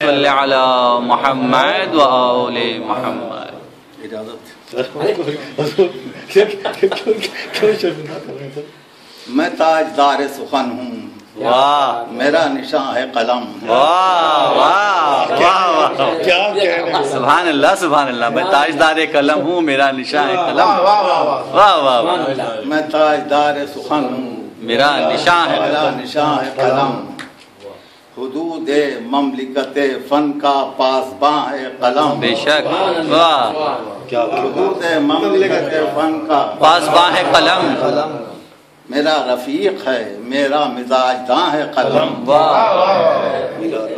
صلی علی محمد و آل محمد. میں تاجدار سخن ہوں، واہ میرا نشان ہے قلم. واہ واہ واہ، سبحان اللہ سبحان اللہ. میں تاجدار قلم ہوں، میرا نشان ہے قلم. واہ واہ واہ. میں تاجدار سخن ہوں، میرا نشان ہے میرا نشان ہے قلم. حدود مملکت فن کا پاسباں ہے قلم. بے شک. واہ. حدود مملکت فن کا پاسباں ہے قلم. میرا رفیق ہے، میرا مزاج داں ہے قلم. واہ.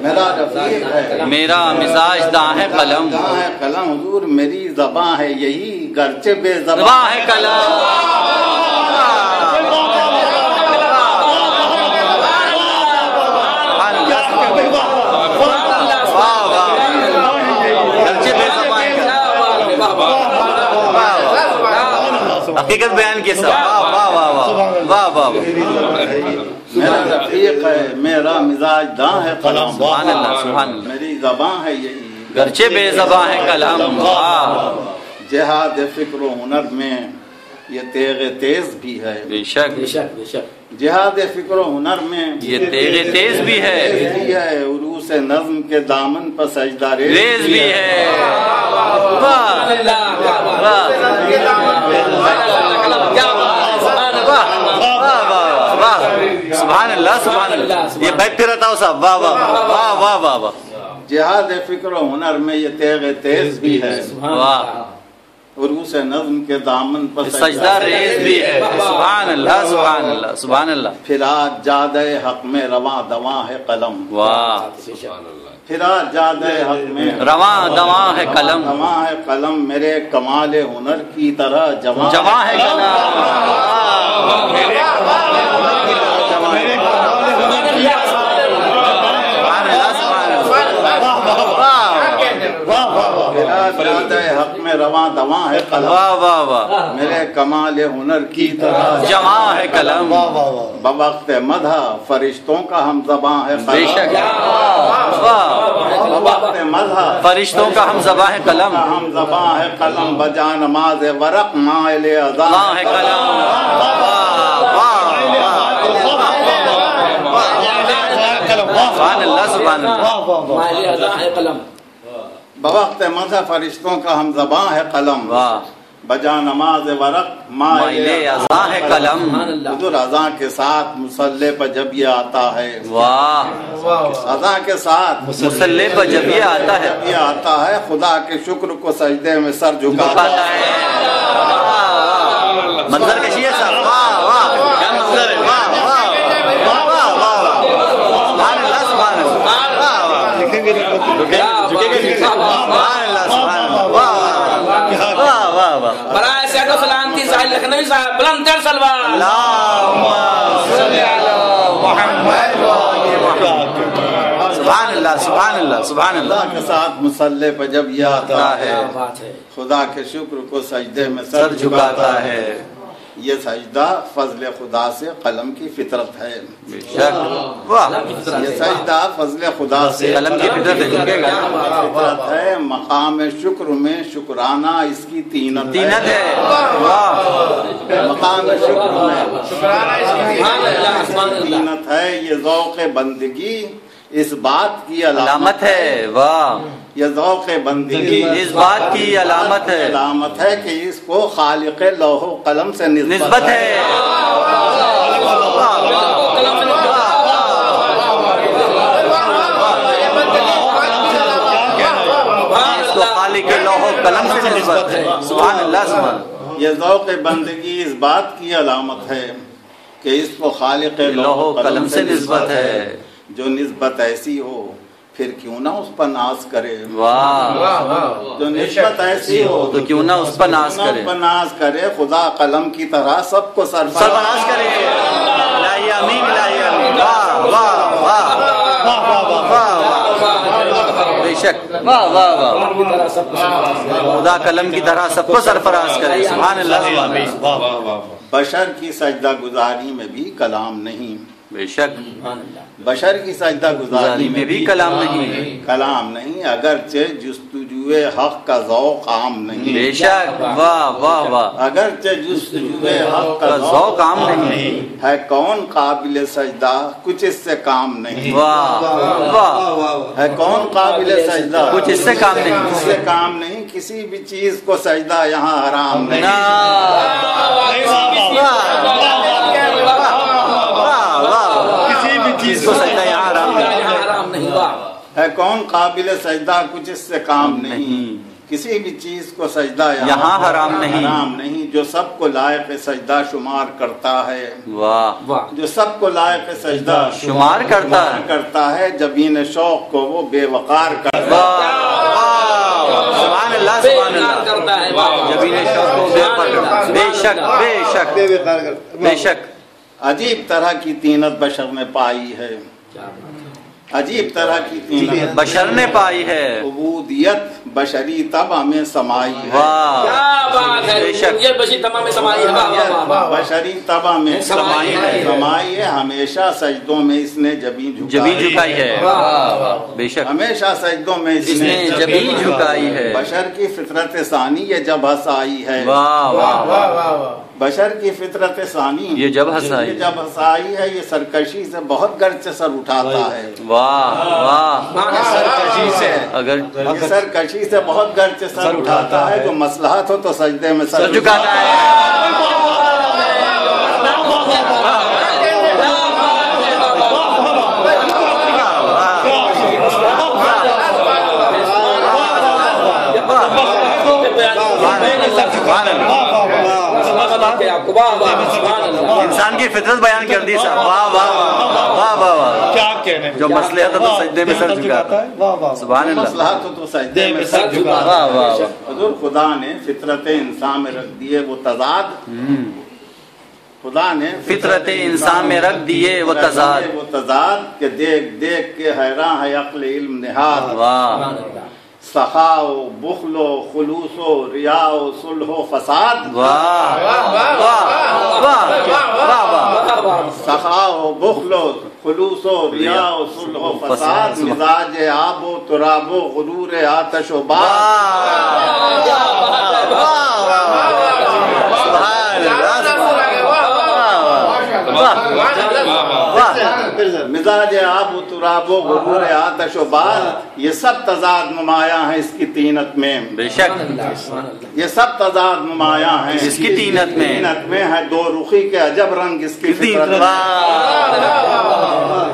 میرا رفیق ہے، میرا مزاج داں ہے قلم. داں ہے قلم. حضور میری زباں ہے یہی گرچہ بے زباں زباں ہے قلم. حقیقت بیان کے ساتھ. واہ واہ واہ واہ واہ. میرا رفیق ہے، میرا مزاج داں ہے قلم. سبحان اللہ سبحان اللہ. میری زبان ہے یہی گرچہ بے زباں ہے قلم. واہ. جہاد فکر و ہنر میں یہ تیغ تیز بھی ہے. بے شک. جہاد فکر و ہنر میں یہ تیغ تیز بھی ہے. عروس نظم کے دامن پر سجدہ ریز بھی ہے. واہ سبحان اللہ سبحان اللہ. یہ بیٹھ پھر رہتا ہو صاحب. واہ واہ واہ واہ واہ واہ. جہاد فکر و ہنر میں یہ تیغ تیز بھی ہے. واہ. عروس نظم کے دامن پر سجدہ ریز بھی ہے. سبحان اللہ سبحان اللہ سبحان اللہ. پھرات جادہ حق میں رواں دواں ہے قلم. واہ. پھرات جادہ حق میں رواں دواں ہے قلم. رواں ہے قلم. میرے کمال ہنر کی طرح جواں ہے قلم. حق میں رواں دواں ہے قلم. واہ واہ واہ. میرے کمال ہنر کی طرح جواں ہے قلم. بوقت مدح فرشتوں کا ہم زباں ہے بے قلم. شک. بوقت مدح فرشتوں کا ہم زباں ہے قلم. ہم زباں ہے قلم. بجا نماز ورق مائل اذان ہے قلم. سبحان اللہ سبحان اللہ. بوقت مدح فرشتوں کا ہم زباں ہے قلم. واہ. بجا نماز ورق مائل اذان ہے قلم. حضور اذان کے ساتھ مصلی پر جب یہ آتا ہے. واہ. اذان کے ساتھ مصلی پر جب یہ آتا ہے، یہ آتا ہے خدا کے شکر کو سجدے میں سر جھکاتا ہے. منظر کشی ہے صاحب. واہ واہ کیا منظر ہے. واہ واہ واہ واہ. سبحان اللہ سبحان اللہ. واہ واہ. سبحان اللہ سبحان اللہ. واہ واہ واہ واہ. برائے صحت و سلامتی ساحل لکھنوی صاحب بلند تر سلوات. اللہم صلی علی محمد و آل محمد. سبحان اللہ سبحان اللہ سبحان خدا اللہ. کے ساتھ مصلی پر جب یہ آتا ہے خدا کے شکر کو سجدے میں سر جھکاتا ہے. یہ سجدہ فضل خدا سے قلم کی فطرت ہے. بے شک. واہ. یہ سجدہ فضل خدا سے قلم کی فطرت ہے. جھکے گا. فطرت ہے. مقام شکر میں شکرانہ اس کی تینت تینت ہے. واہ. مقام شکر میں سبحان اللہ. تینت ہے. یہ ذوق بندگی اس بات کی علامت ہے. واہ. یہ ذوق بندگی اس بات کی علامت ہے. علامت ہے کہ اس کو خالق لوح و قلم سے نسبت ہے. اس کو خالق لوح و قلم سے نسبت ہے. سبحان اللہ سبحان اللہ. یہ ذوق بندگی اس بات کی علامت ہے کہ اس کو خالق لوح و قلم سے نسبت ہے. جو نسبت ایسی ہو پھر کیوں نہ اس پر ناز کرے. واہ. جو نسبت ایسی ہو تو کیوں نہ اس پر ناز کرے. اس پر ناز کرے. خدا قلم کی طرح سب کو سرفراز کرے. الہی آمین الہی آمین. واہ واہ واہ واہ واہ. بے شک. واہ واہ واہ. خدا قلم کی طرح سب کو سرفراز کرے. سبحان اللہ سبحان اللہ. بشر کی سجدہ گزاری میں بھی کلام نہیں. بے شک بشر کی سجدہ گزاری میں بھی کلام نہیں، کلام نہیں، اگرچہ جستجوے حق کا ذوق عام نہیں، بے شک، واہ واہ واہ، اگرچہ جستجوے حق کا ذوق عام نہیں، ہے کون قابل سجدہ کچھ اس سے کام نہیں، واہ واہ، ہے کون قابل سجدہ کچھ اس سے کام نہیں، اس سے کام نہیں، کسی بھی چیز کو سجدہ یہاں حرام نہیں، کسی بھی چیز کو سجدہ یہاں حرام نہیں، ہے کون قابل سجدہ کچھ اس سے کام نہیں، کسی بھی چیز کو سجدہ یہاں حرام نہیں، جو سب کو لائق سجدہ شمار کرتا ہے، واہ، جو سب کو لائق سجدہ شمار کرتا ہے، جبین شوق کو وہ بے وقار کرتا ہے، سبحان اللہ سبحان اللہ، جبین شوق کو بے وقار کرتا ہے، بے شک بے شک بے شک، عجیب طرح کی طینت بشر نے پائی ہے، عجیب طرح کی طینت بشر نے پائی ہے، عبودیت بشری طبع میں سمائی ہے، بے شک، بشری طبع میں سمائی ہے، ہمیشہ سجدوں میں اس نے جبیں جھکائی ہے، بے شک، ہمیشہ سجدوں میں اس نے جبیں جھکائی ہے، بشر کی فطرت ثانی یہ جب ہنسائی ہے، واہ واہ، بشر کی فطرت ثانی یہ جب ہنسائی ہے، یہ سرکشی سے بہت گرچہ سر اٹھاتا ہے، واہ واہ، سرکشی سے اگر سرکشی سے بہت گرچہ سر اٹھاتا ہے، جو مصلحت ہو تو سجدے میں سر جھکاتا ہے، انسان کی فطرت بیان کر دی صاحب، واہ واہ واہ واہ واہ، کیا کہنے، جو مسئلہ تو سجدے میں سر جھکاتا ہے، سبحان اللہ، مصلحت ہو تو سجدے میں سر جھکاتا واہ واہ، حضور خدا نے فطرت انسان میں رکھ دیے وہ تضاد، خدا نے فطرت انسان میں رکھ دیے وہ تضاد کہ دیکھ دیکھ کے حیران ہے عقل علم نہاد، واہ، سخا و بخل و خلوص و ریا و صلح و فساد، واہ واہ واہ واہ، سخا و بخل و خلوص و ریا و صلح و فساد، مزاج آب و تراب و غرور آتش و باد، مزاج آب و تراب و غرور آتش و باد، یہ سب تضاد نمایاں ہیں اس کی طینت میں، بے شک، یہ سب تضاد نمایاں ہیں اس کی طینت میں ہے، دو رخی کے عجب رنگ اس کی فطرت میں،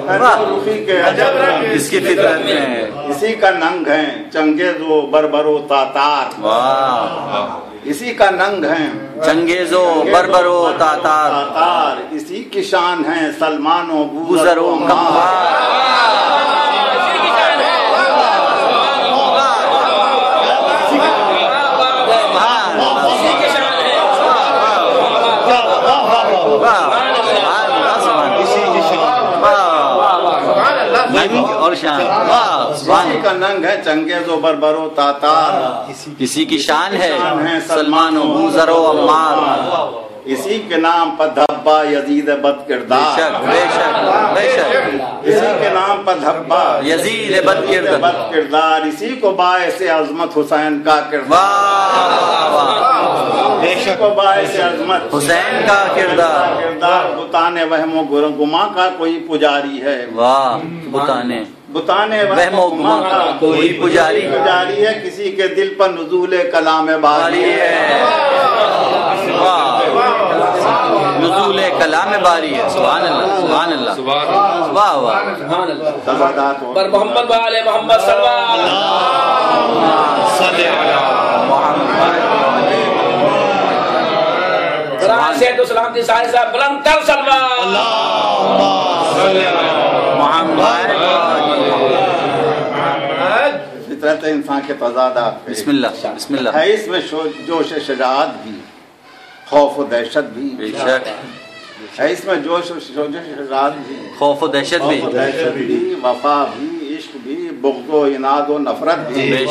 دو رخی کے عجب رنگ اس کی فطرت میں، اسی کا ننگ ہے چنگیز و بربر و تاتار، اسی کا ننگ ہے چنگیز و بربر و تاتار، اسی کی شان ہے سلمان و بوذر و کمار، اور شان، اسی کا ننگ ہے چنگیز و بربر و تاتار، کسی کی شان ہے سلمان و بوذر و عمار، اسی کے نام پر دھبا یزید بد کردار، بے شک بے شک، اسی کے نام پر دھبا یزید بد کردار، اسی کو باعث عظمت حسین کا کردار، اسی کو باعث عظمت حسین کا کردار، بتانے وہم و گما کا کوئی پجاری ہے، واہ، بتانے وہم و گما کا کوئی پجاری ہے، کسی کے دل پر نزول کلام باری ہے، نزول کلام باری ہے، سبحان اللہ سبحان اللہ، واہ واہ، پر محمد والے محمد صلی اللہ علیہ وسلم، سلامتی صاحب بلند کر سلوات، محمد، فطرت انسان کے تضادات، بسم اللہ بسم اللہ، ہے اس میں جوش شجاعت بھی، خوف و دہشت بھی، بے شک، ہے اس میں جوش و شجاعت بھی، خوف و دہشت بھی، وفا بھی، عشق بھی، بغض و عناد و نفرت بھی، بے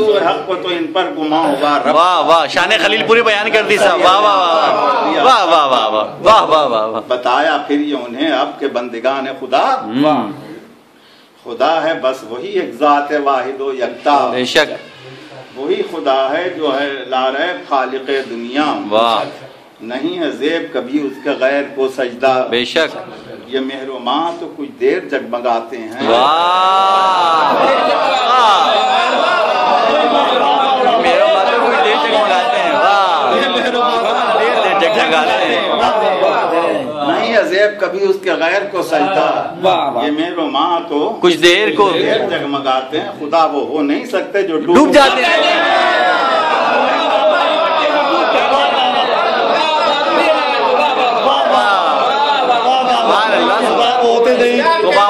جستجو حق کو تو ان پر گماں ہوا رب. واہ واہ، شان خلیل پوری بیان کر دی صاحب. واہ واہ واہ واہ واہ واہ واہ واہ واہ واہ واہ. بتایا پھر یہ انہیں اب کہ بندگان خدا خدا ہے بس وہی ایک ذات واحد و یکتا. بے شک وہی خدا ہے جو ہے لاریب خالق دنیا. واہ، نہیں ہے زیب کبھی اس کے غیر کو سجدہ. بے شک. یہ مہر و ماں تو کچھ دیر جگمگاتے ہیں. واہ، میرے ماتھے کچھ دیر جگمگاتے ہیں. واہ، دیر جگمگاتے ہیں. نہیں ہے زیب کبھی اس کے غیر کو سجدہ. یہ مہر و ماں تو کچھ دیر کو دیر جگمگاتے ہیں. خدا وہ ہو نہیں سکتے جو ڈوب جاتے ہیں.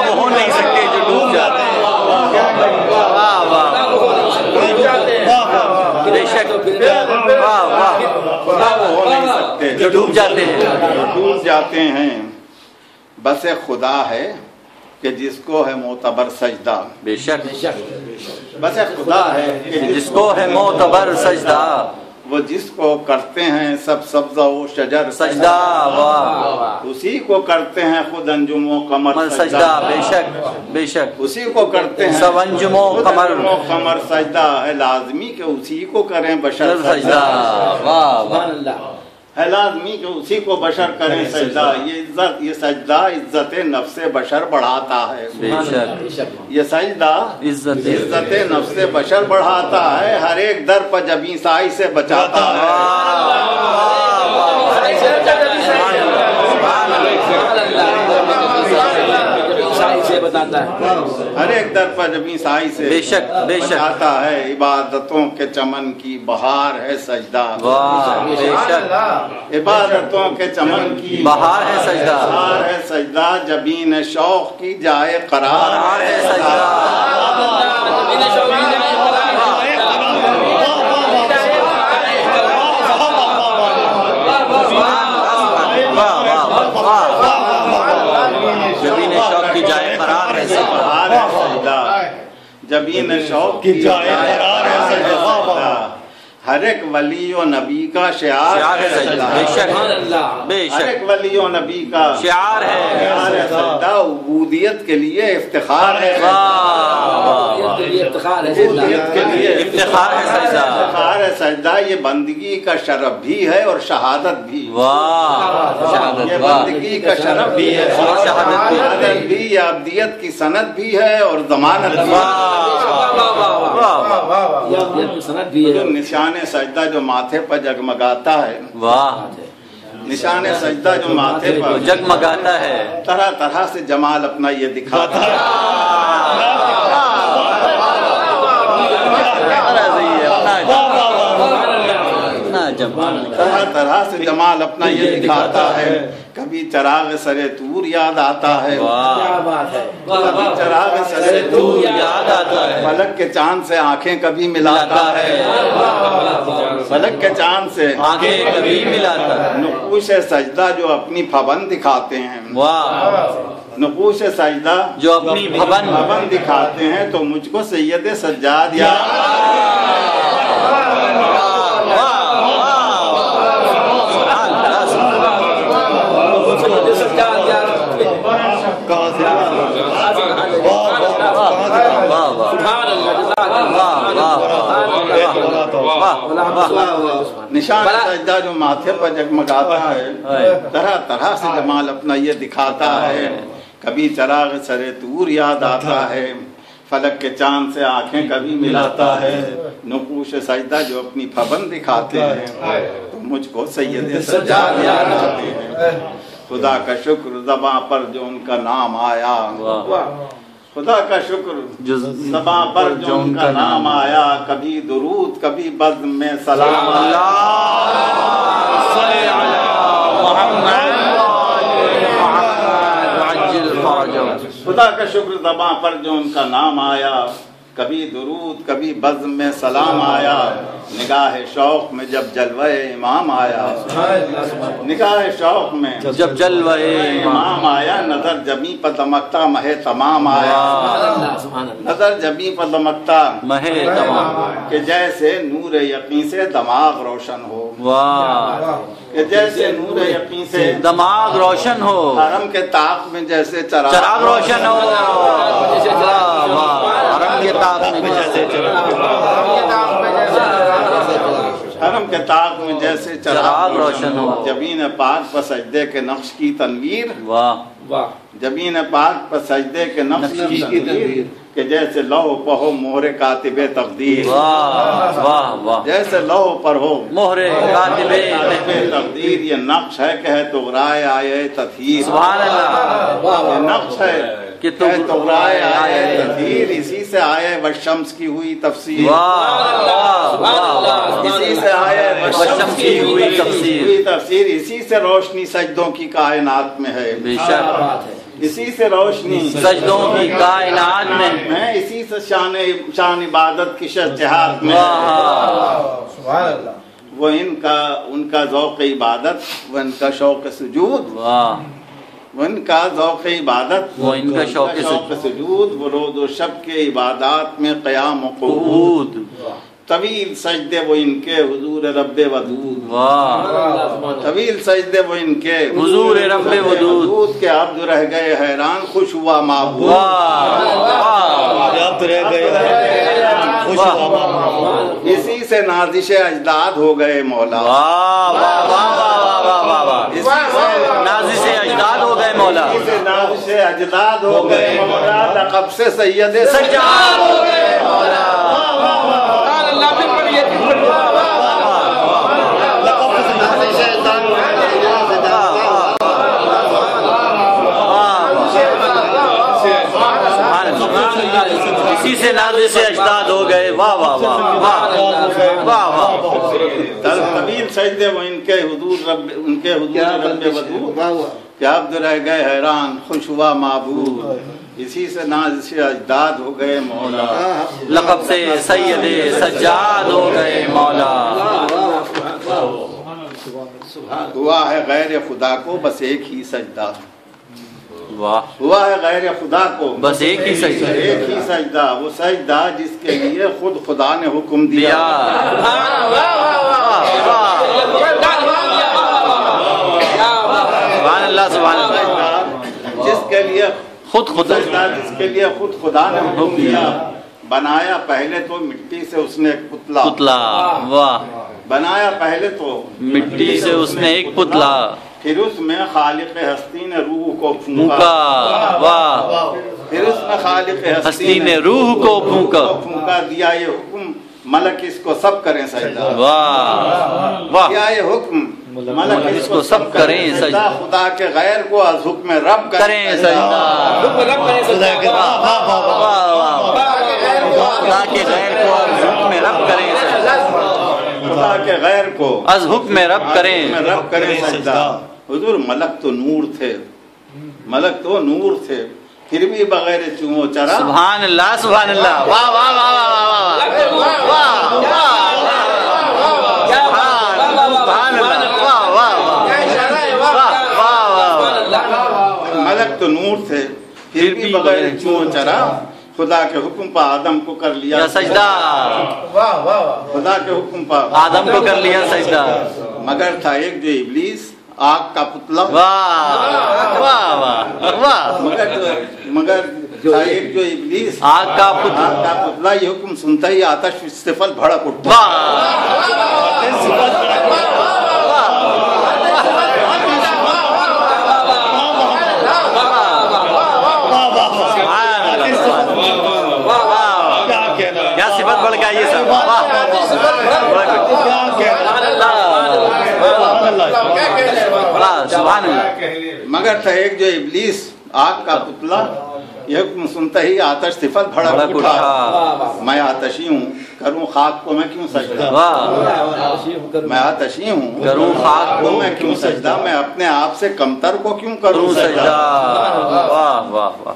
وہ ہو نہیں سکتے جو ڈوب جاتے ہیں. واہ واہ، بے شک. واہ واہ، خدا وہ ہو نہیں سکتے جو ڈوب جاتے ہیں. جو ڈوب جاتے ہیں. بس ایک خدا ہے کہ جس کو ہے معتبر سجدہ. بے شک. بس ایک خدا ہے کہ جس کو ہے معتبر سجدہ. وہ جس کو کرتے ہیں سب سبزہ و شجر سجدہ. واہ، اسی کو کرتے ہیں خود انجم و قمر سجدہ. بے شک بے شک. اسی کو کرتے ہیں سب انجم و خود قمر انجم و قمر سجدہ. ہے لازمی کہ اسی کو کریں بشر سجدہ. واہ واہ، ہے لازمی کہ اسی کو بشر کریں سجدہ. یہ سجدہ عزت نفس بشر بڑھاتا ہے. بے شک. یہ سجدہ عزت نفس بشر بڑھاتا ہے. ہر ایک در پر جب عیسائی سے بچاتا ہے. ہر ایک در پر جب عیسائی سے بے شک بے شک. بچاتا ہے. عبادتوں کے چمن کی بہار ہے سجدہ. واہ، بے شک. عبادتوں کے چمن کی بہار ہے سجدہ. بہار ہے سجدہ. جبین شوق کی جائے قرار ہے سجدہ. جبین شوق کی جائے قرار ہے سجدہ. جبین شوق کی جائے قرار ہے سجدہ. ہر ایک ولی و نبی کا شعار ہے سجدہ. بے شک بے ہر شک. ایک ولی و نبی کا شعار ہے سجدہ. عبودیت کے لیے افتخار ہے. افتخار ہے عبودیت کے لیے افتخار ہے سجدہ. افتخار ہے سجدہ. یہ بندگی کا شرف بھی ہے اور شہادت بھی. واہ، شہادت. یہ واہ، بندگی کا شرف بھی ہے اور شہادت بھی. یہ ابدیت کی سند بھی ہے اور ضمانت بھی ہے. جو نشان سجدہ جو ماتھے پر جگمگاتا ہے. واہ، نشان سجدہ جو ماتھے پر جگمگاتا ہے. طرح طرح سے جمال اپنا یہ دکھاتا ہے. طرح طرح سے جمال اپنا یہ دکھاتا ہے. کبھی چراغ سرے طور یاد آتا ہے. کبھی چراغ سرے طور یاد آتا ہے. فلک کے چاند سے آنکھیں کبھی ملاتا ہے. فلک کے چاند سے آنکھیں کبھی ملاتا ہے. نقوش سجدہ جو اپنی پھبن دکھاتے ہیں. واہ، نقوش سجدہ جو اپنی پھبن دکھاتے ہیں. تو مجھ کو سید سجاد یا نشان سجدہ جو ماتھے پر جگمگاتا ہے. طرح طرح سے جمال اپنا یہ دکھاتا ہے. کبھی چراغ سرے طور یاد آتا ہے. فلک کے چاند سے آنکھیں کبھی ملاتا ہے. نقوش سجدہ جو اپنی پھبن دکھاتے ہیں. تو مجھ کو سید سجاد یاد آتے ہیں. خدا کا شکر زباں پر جو ان کا نام آیا. خدا کا شکر زباں پر جو ان کا نام آیا. کبھی درود کبھی بزم میں سلام. خدا کا شکر زباں پر جو ان کا نام آیا. کبھی درود کبھی بزم میں سلام آیا، نگاہ شوق میں جب جلوہ امام آیا، نگاہ شوق میں جب جلوہ امام آیا، نظر جبیں پر دمکتا مہ تمام آیا، نظر جبیں پر دمکتا مہ تمام، کہ جیسے نور یقین سے دماغ روشن ہو، واہ، کہ جیسے نور یقین سے دماغ روشن ہو، حرم کے طاق میں جیسے چراغ روشن ہو، واہ واہ، حرم کے طاق میں جیسے حرم کے طاق میں جیسے چراغ روشن ہو، جبین پاک پر سجدے کے نقش کی تنویر، واہ، جبین پاک پر سجدے کے نقش کی تنویر، کہ جیسے لوح پر ہو مہر کاتب تقدیر، واہ واہ واہ، جیسے لوح پر ہو مہر کاتب تقدیر، یہ نقش ہے کہ ہے تغرائے آئے تطہیر، سبحان اللہ، یہ نقش ہے کہ کہ تغرائے آئے تطہیر، اسی سے آئے والشمس کی ہوئی تفسیر، واہ واہ واہ، اسی سے آئے والشمس کی ہوئی تفسیر، اسی سے روشنی سجدوں کی کائنات میں ہے، بے شک اسی سے روشنی سجدوں کی کائنات میں، اسی سے شان عبادت کی شجاعت میں، واہ وہ ان کا ذوق عبادت، وہ ان کا شوق سجود، واہ، وہ ان کا ذوق عبادت، وہ ان کا شوق سجود، وہ روز و شب کے عبادات میں قیام و قعود، طویل سجدے وہ ان کے حضور رب ودود، واہ، طویل سجدے وہ ان کے حضور رب ودود، کے عبد رہ گئے حیران خوش ہوا معبود، واہ واہ، عبد رہ گئے خوش ہوا معبود، اسی سے نازش اجداد ہو گئے مولا، واہ واہ واہ واہ واہ واہ، اسی سے نازش اجداد ہو گئے مولا، اسی سے نازش اجداد ہو گئے مولا، لقب سے سید سجاد ہو گئے مولا، اسی سے نازش اجداد ہو گئے، واہ واہ واہ واہ واہ واہ، طویل سجدے وہ ان کے حضور رب ودود، کہ عبد رہ گئے حیران خوش ہوا معبود، اسی سے نازش اجداد ہو گئے مولا، لقب سے سید سجاد ہو گئے مولا، ہوا ہے غیر خدا کو بس ایک ہی سجدہ، واہ، ہوا ہے غیر خدا کو بس ایک ہی سجدہ، ایک ہی سجدہ، وہ سجدہ جس کے لیے خود خدا نے حکم دیا، سبحان اللہ سبحان اللہ، جس کے لیے خود خدا، سجدہ جس کے لیے خود خدا نے حکم دیا، بنایا پہلے تو مٹی سے اس نے ایک پتلا، پتلا، واہ، بنایا پہلے تو مٹی سے اس نے ایک پتلا، پھر اس میں خالق ہستی نے روح کو پھونکا، پھونکا، واہ، پھر اس میں خالق ہستی نے روح کو پھونکا، پھونکا، دیا یہ حکم ملک اس کو سب کریں سجدہ، واہ واہ، دیا یہ حکم ملک اس کو سب کریں سجدہ، خدا کے غیر کو از حکم رب کریں سجدہ، واہ واہ، خدا کے غیر کو از حکم رب کریں سجدہ، خدا کے غیر کو از حکم رب کریں، رب کریں سجدہ، حضور ملک تو نور تھے، ملک تو نور تھے، پھر بھی بغیر چومو چرا، سبحان اللہ سبحان اللہ، واہ واہ واہ واہ واہ واہ واہ، ملک تو نور تھے پھر بھی بغیر چومو چرا، خدا کے حکم پر آدم کو کر لیا سجدہ، خدا کے حکم پر آدم کو کر لیا سجدہ، مگر تھا ایک جو ابلیس آگ کا پتلا، واہ واہ واہ واہ، مگر تھا ایک جو ابلیس آگ کا پتلا، یہ حکم سنتا ہی آتش استفل بھڑک اٹھتا، کیا صفت بڑھ گئی یہ سب، سبحان اللہ، مگر تھا ایک جو ابلیس آگ کا پتلا، یہ حکم سنتا ہی آتش صفت بھڑک اٹھا، میں آتشی ہوں کروں خاک کو میں کیوں سجدہ، میں آتشی ہوں کروں خاک کو میں کیوں سجدہ، میں اپنے آپ سے کمتر کو کیوں کروں سجدہ، واہ واہ واہ،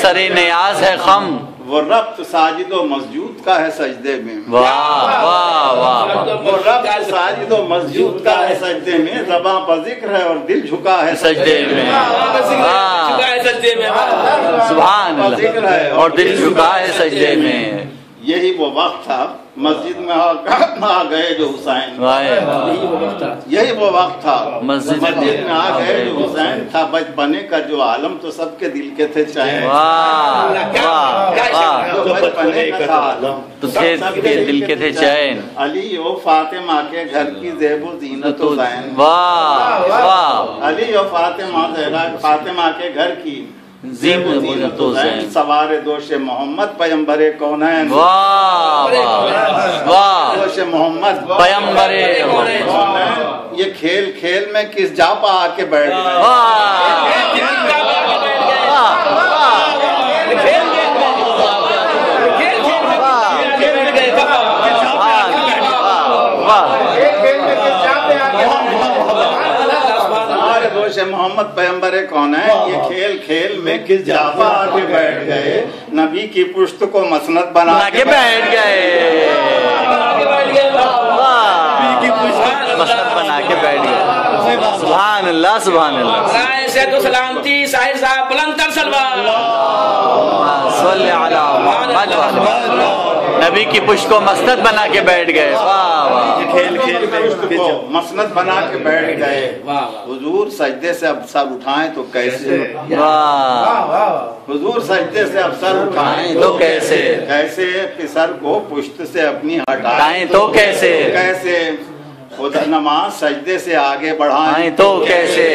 سر نیاز ہے خم، وہ ربط ساجد و مسجود کا ہے سجدے میں، واہ واہ واہ، وہ ربط ساجد و مسجود کا ہے سجدے میں، زباں پر ذکر ہے اور دل جھکا ہے سجدے میں، سبحان اللہ، اور دل جھکا ہے سجدے میں۔ یہی وہ وقت تھا مسجد میں آ گئے جو حسین، یہی وہ وقت تھا مسجد میں آ گئے جو حسین تھا، بچپنے کا جو عالم تو سب کے دل کے تھے چین، بچپنے کا تھا عالم تو سب کے دل کے تھے چین، علی و فاطمہ کے گھر کی زیب و زینت و زین، واہ واہ، علی و فاطمہ کے گھر کی زیب و زینت و زین، سوار دوش محمد پیمبر کونین، واہ واہ، دوش محمد پیمبر کونین، یہ کھیل کھیل میں کس جا پا آ کے بیٹھ گئے، محمد پیغمبر کون ہے، یہ کھیل کھیل میں کس جافا آ کے بیٹھ گئے، نبی کی پشت کو مسند بنا کے بیٹھ گئے، مسند بنا کے بیٹھ گئے، سبحان اللہ سبحان اللہ، سلامتی ساحر صاحب بلند تر سلوات، صلی علی محمد، نبی کی پشت کو مسند بنا کے بیٹھ گئے، واہ واہ، کھیل کھیل میں پشت کو مسند بنا کے بیٹھ گئے، حضور سجدے سے اب سر اٹھائیں تو کیسے، حضور سجدے سے اب سر اٹھائیں تو کیسے، کیسے سر کو پشت سے اپنی ہٹائیں تو کیسے، کیسے خدا نماز سجدے سے آگے بڑھائیں تو کیسے،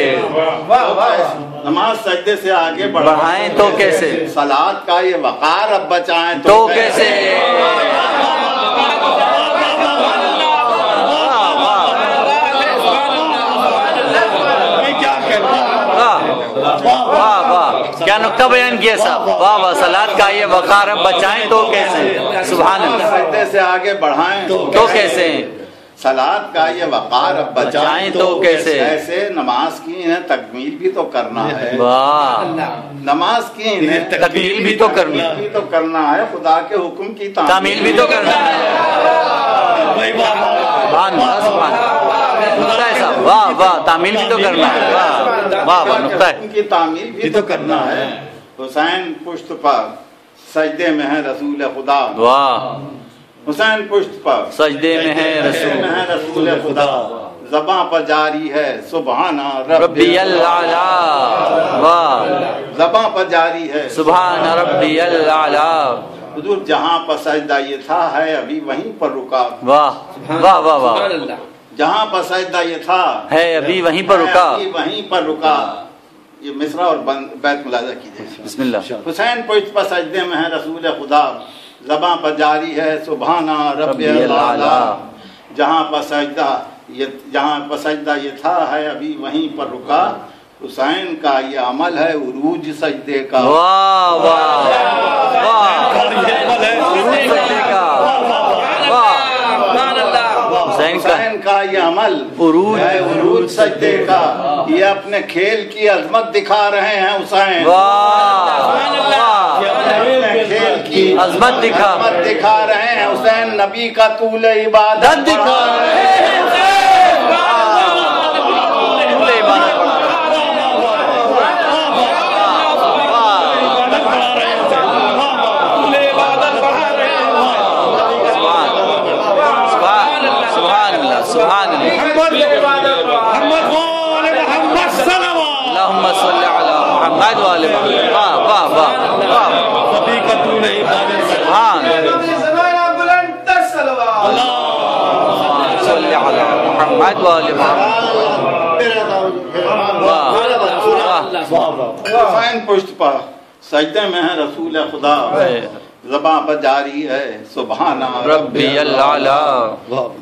نماز سجدے سے آگے بڑھائیں تو کیسے، صلات کا یہ وقار اب بچائیں تو کیسے، واہ واہ، کیا نقطہ بیان کیا صاحب، واہ واہ، صلات کا یہ وقار اب بچائیں تو کیسے، سبحان اللہ، سجدے سے آگے بڑھائیں تو کیسے، صلات کا یہ وقار اب بچائیں تو کیسے، ایسے نماز کی انہیں تکمیل بھی تو کرنا ہے، واہ، نماز کی انہیں تکمیل بھی تو کرنا ہے، خدا کے حکم کی تعمیل بھی تو کرنا ہے، سبحان اللہ سبحان اللہ، نقطہ ہے صاحب، واہ واہ، تعمیل بھی تو کرنا ہے، واہ واہ واہ، نقطہ ہے، ان کی تعمیل بھی تو کرنا ہے، حسین پشت پر سجدے میں ہے رسول خدا، واہ، حسین پشت پر سجدے میں ہے رسول خدا، زباں پر جاری ہے سبحان ربی الاعلیٰ، واہ، زباں پر جاری ہے سبحان ربی الاعلیٰ، حضور جہاں پر سجدہ یہ تھا ہے ابھی وہیں پر رکا، واہ واہ واہ واہ، جہاں پر سجدہ یہ تھا ہے ابھی وہیں پر رکا، وہیں پر رکا، یہ مصرع اور بیت ملاحظہ کیجئے، بسم اللہ، حسین پشت پر سجدے میں ہے رسول خدا، زباں پر جاری ہے سبحان ربی الاعلیٰ، جہاں پر سجدہ یہ تھا ہے ابھی وہیں پر رکا، حسین کا یہ عمل ہے عروج سجدے کا، واہ واہ واہ، عروج سجدے کا، واہ، حسین کا یہ عمل عروج سجدے کا، یہ اپنے کھیل کی عظمت دکھا رہے ہیں حسین، کھیل کی عظمت دکھا رہے ہیں حسین، نبی کا طول عبادت دکھا رہے ہیں، اللہم صلی علی محمد وآل محمد، واہ واہ واہ واہ، سبحان اللہم صلی علی محمد وآل محمد، حسین پشت پر سجدے میں ہے رسول خدا، زباں پر جاری ہے سبحان ربی الاعلیٰ،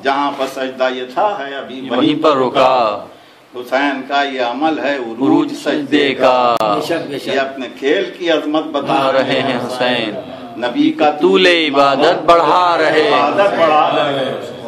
جہاں پر سجدہ یہ تھا ہے ابھی وہیں پر رکا، حسین کا یہ عمل ہے عروج سجدے کا، یہ اپنے کھیل کی عظمت بتا رہے ہیں حسین، نبی کا طول عبادت بڑھا رہے،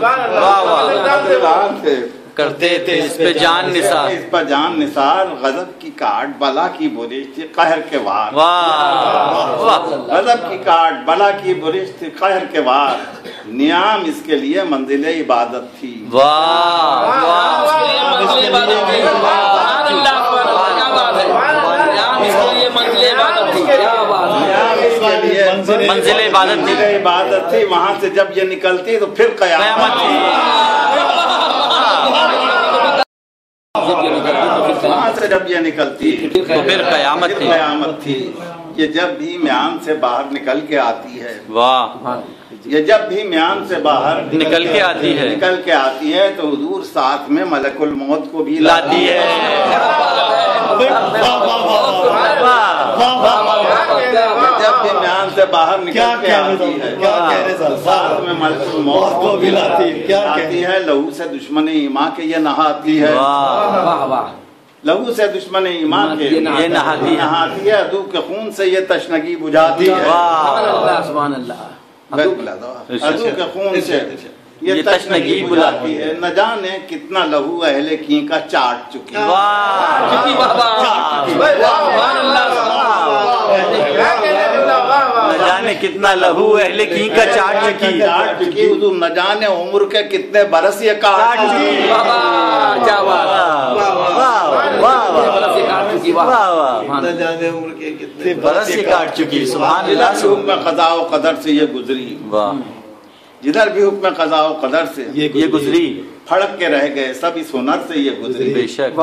واہ واہ تھے کرتے تھے اس پہ جان نثار، اس پر جان نثار، غضب کی کاٹ بلا کی برش تھی قہر کے وار، واہ واہ غضب کی کاٹ بلا کی برش تھی قہر کے وار، نیام اس کے لیے منزل عبادت تھی، واہ واہ منزل عبادت تھی، وہاں سے جب یہ نکلتی تو پھر قیامت تھی، وہاں سے جب یہ نکلتی تو پھر قیامت تھی، قیامت تھی، یہ جب بھی میان سے باہر نکل کے آتی ہے، واہ یہ جب بھی میان سے باہر نکل کے آتی ہے تو حضور ساتھ میں ملک الموت کو بھی لاتی ہے، جب بھی میان سے باہر نکل کے آتی ہے ساتھ میں ملک الموت کو بھی لاتی ہے، لہو سے دشمن ایمان کے یہ نہاتی ہے، لہو سے دشمن ایمان کے یہ نہاتی ہے، عدو کے خون سے یہ تشنگی بجھاتی ہے، عدو کے خون سے یہ تشنگی بلاتی ہے، نہ جانے کتنا لہو اہل کی کا چاٹ چکی، نہ جانے کتنا لہو اہل کی کا چاٹ چکی، حضور نہ جانے عمر کے کتنے برس یہ کاٹ چکی، برس یہ کاٹ چکی، سبحان اللہ، حکم قضاء و قدر سے یہ گزری، جدھر بھی حکم قضاء و قدر سے یہ گزری، پھڑک کے رہ گئے سب اس ہنر سے یہ گزری، بے شک،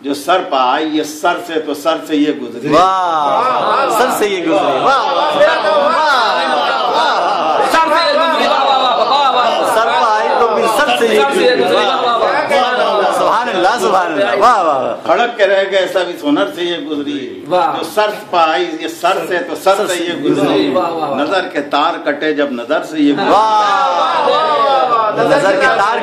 جو سر پہ آئی یہ سر سے تو سر سے یہ گزری، واہ سر سے یہ گزری، سر پہ آئی تو پھر سر سے یہ گزری، سبحان اللہ سبحان اللہ، واہ واہ پھڑک کے رہ گئے سب اس ہنر سے یہ گزری، جو سر پہ آئی یہ سر سے تو سر سے یہ گزری، نظر کے تار کٹے جب نظر سے یہ گزری، نظر کے تار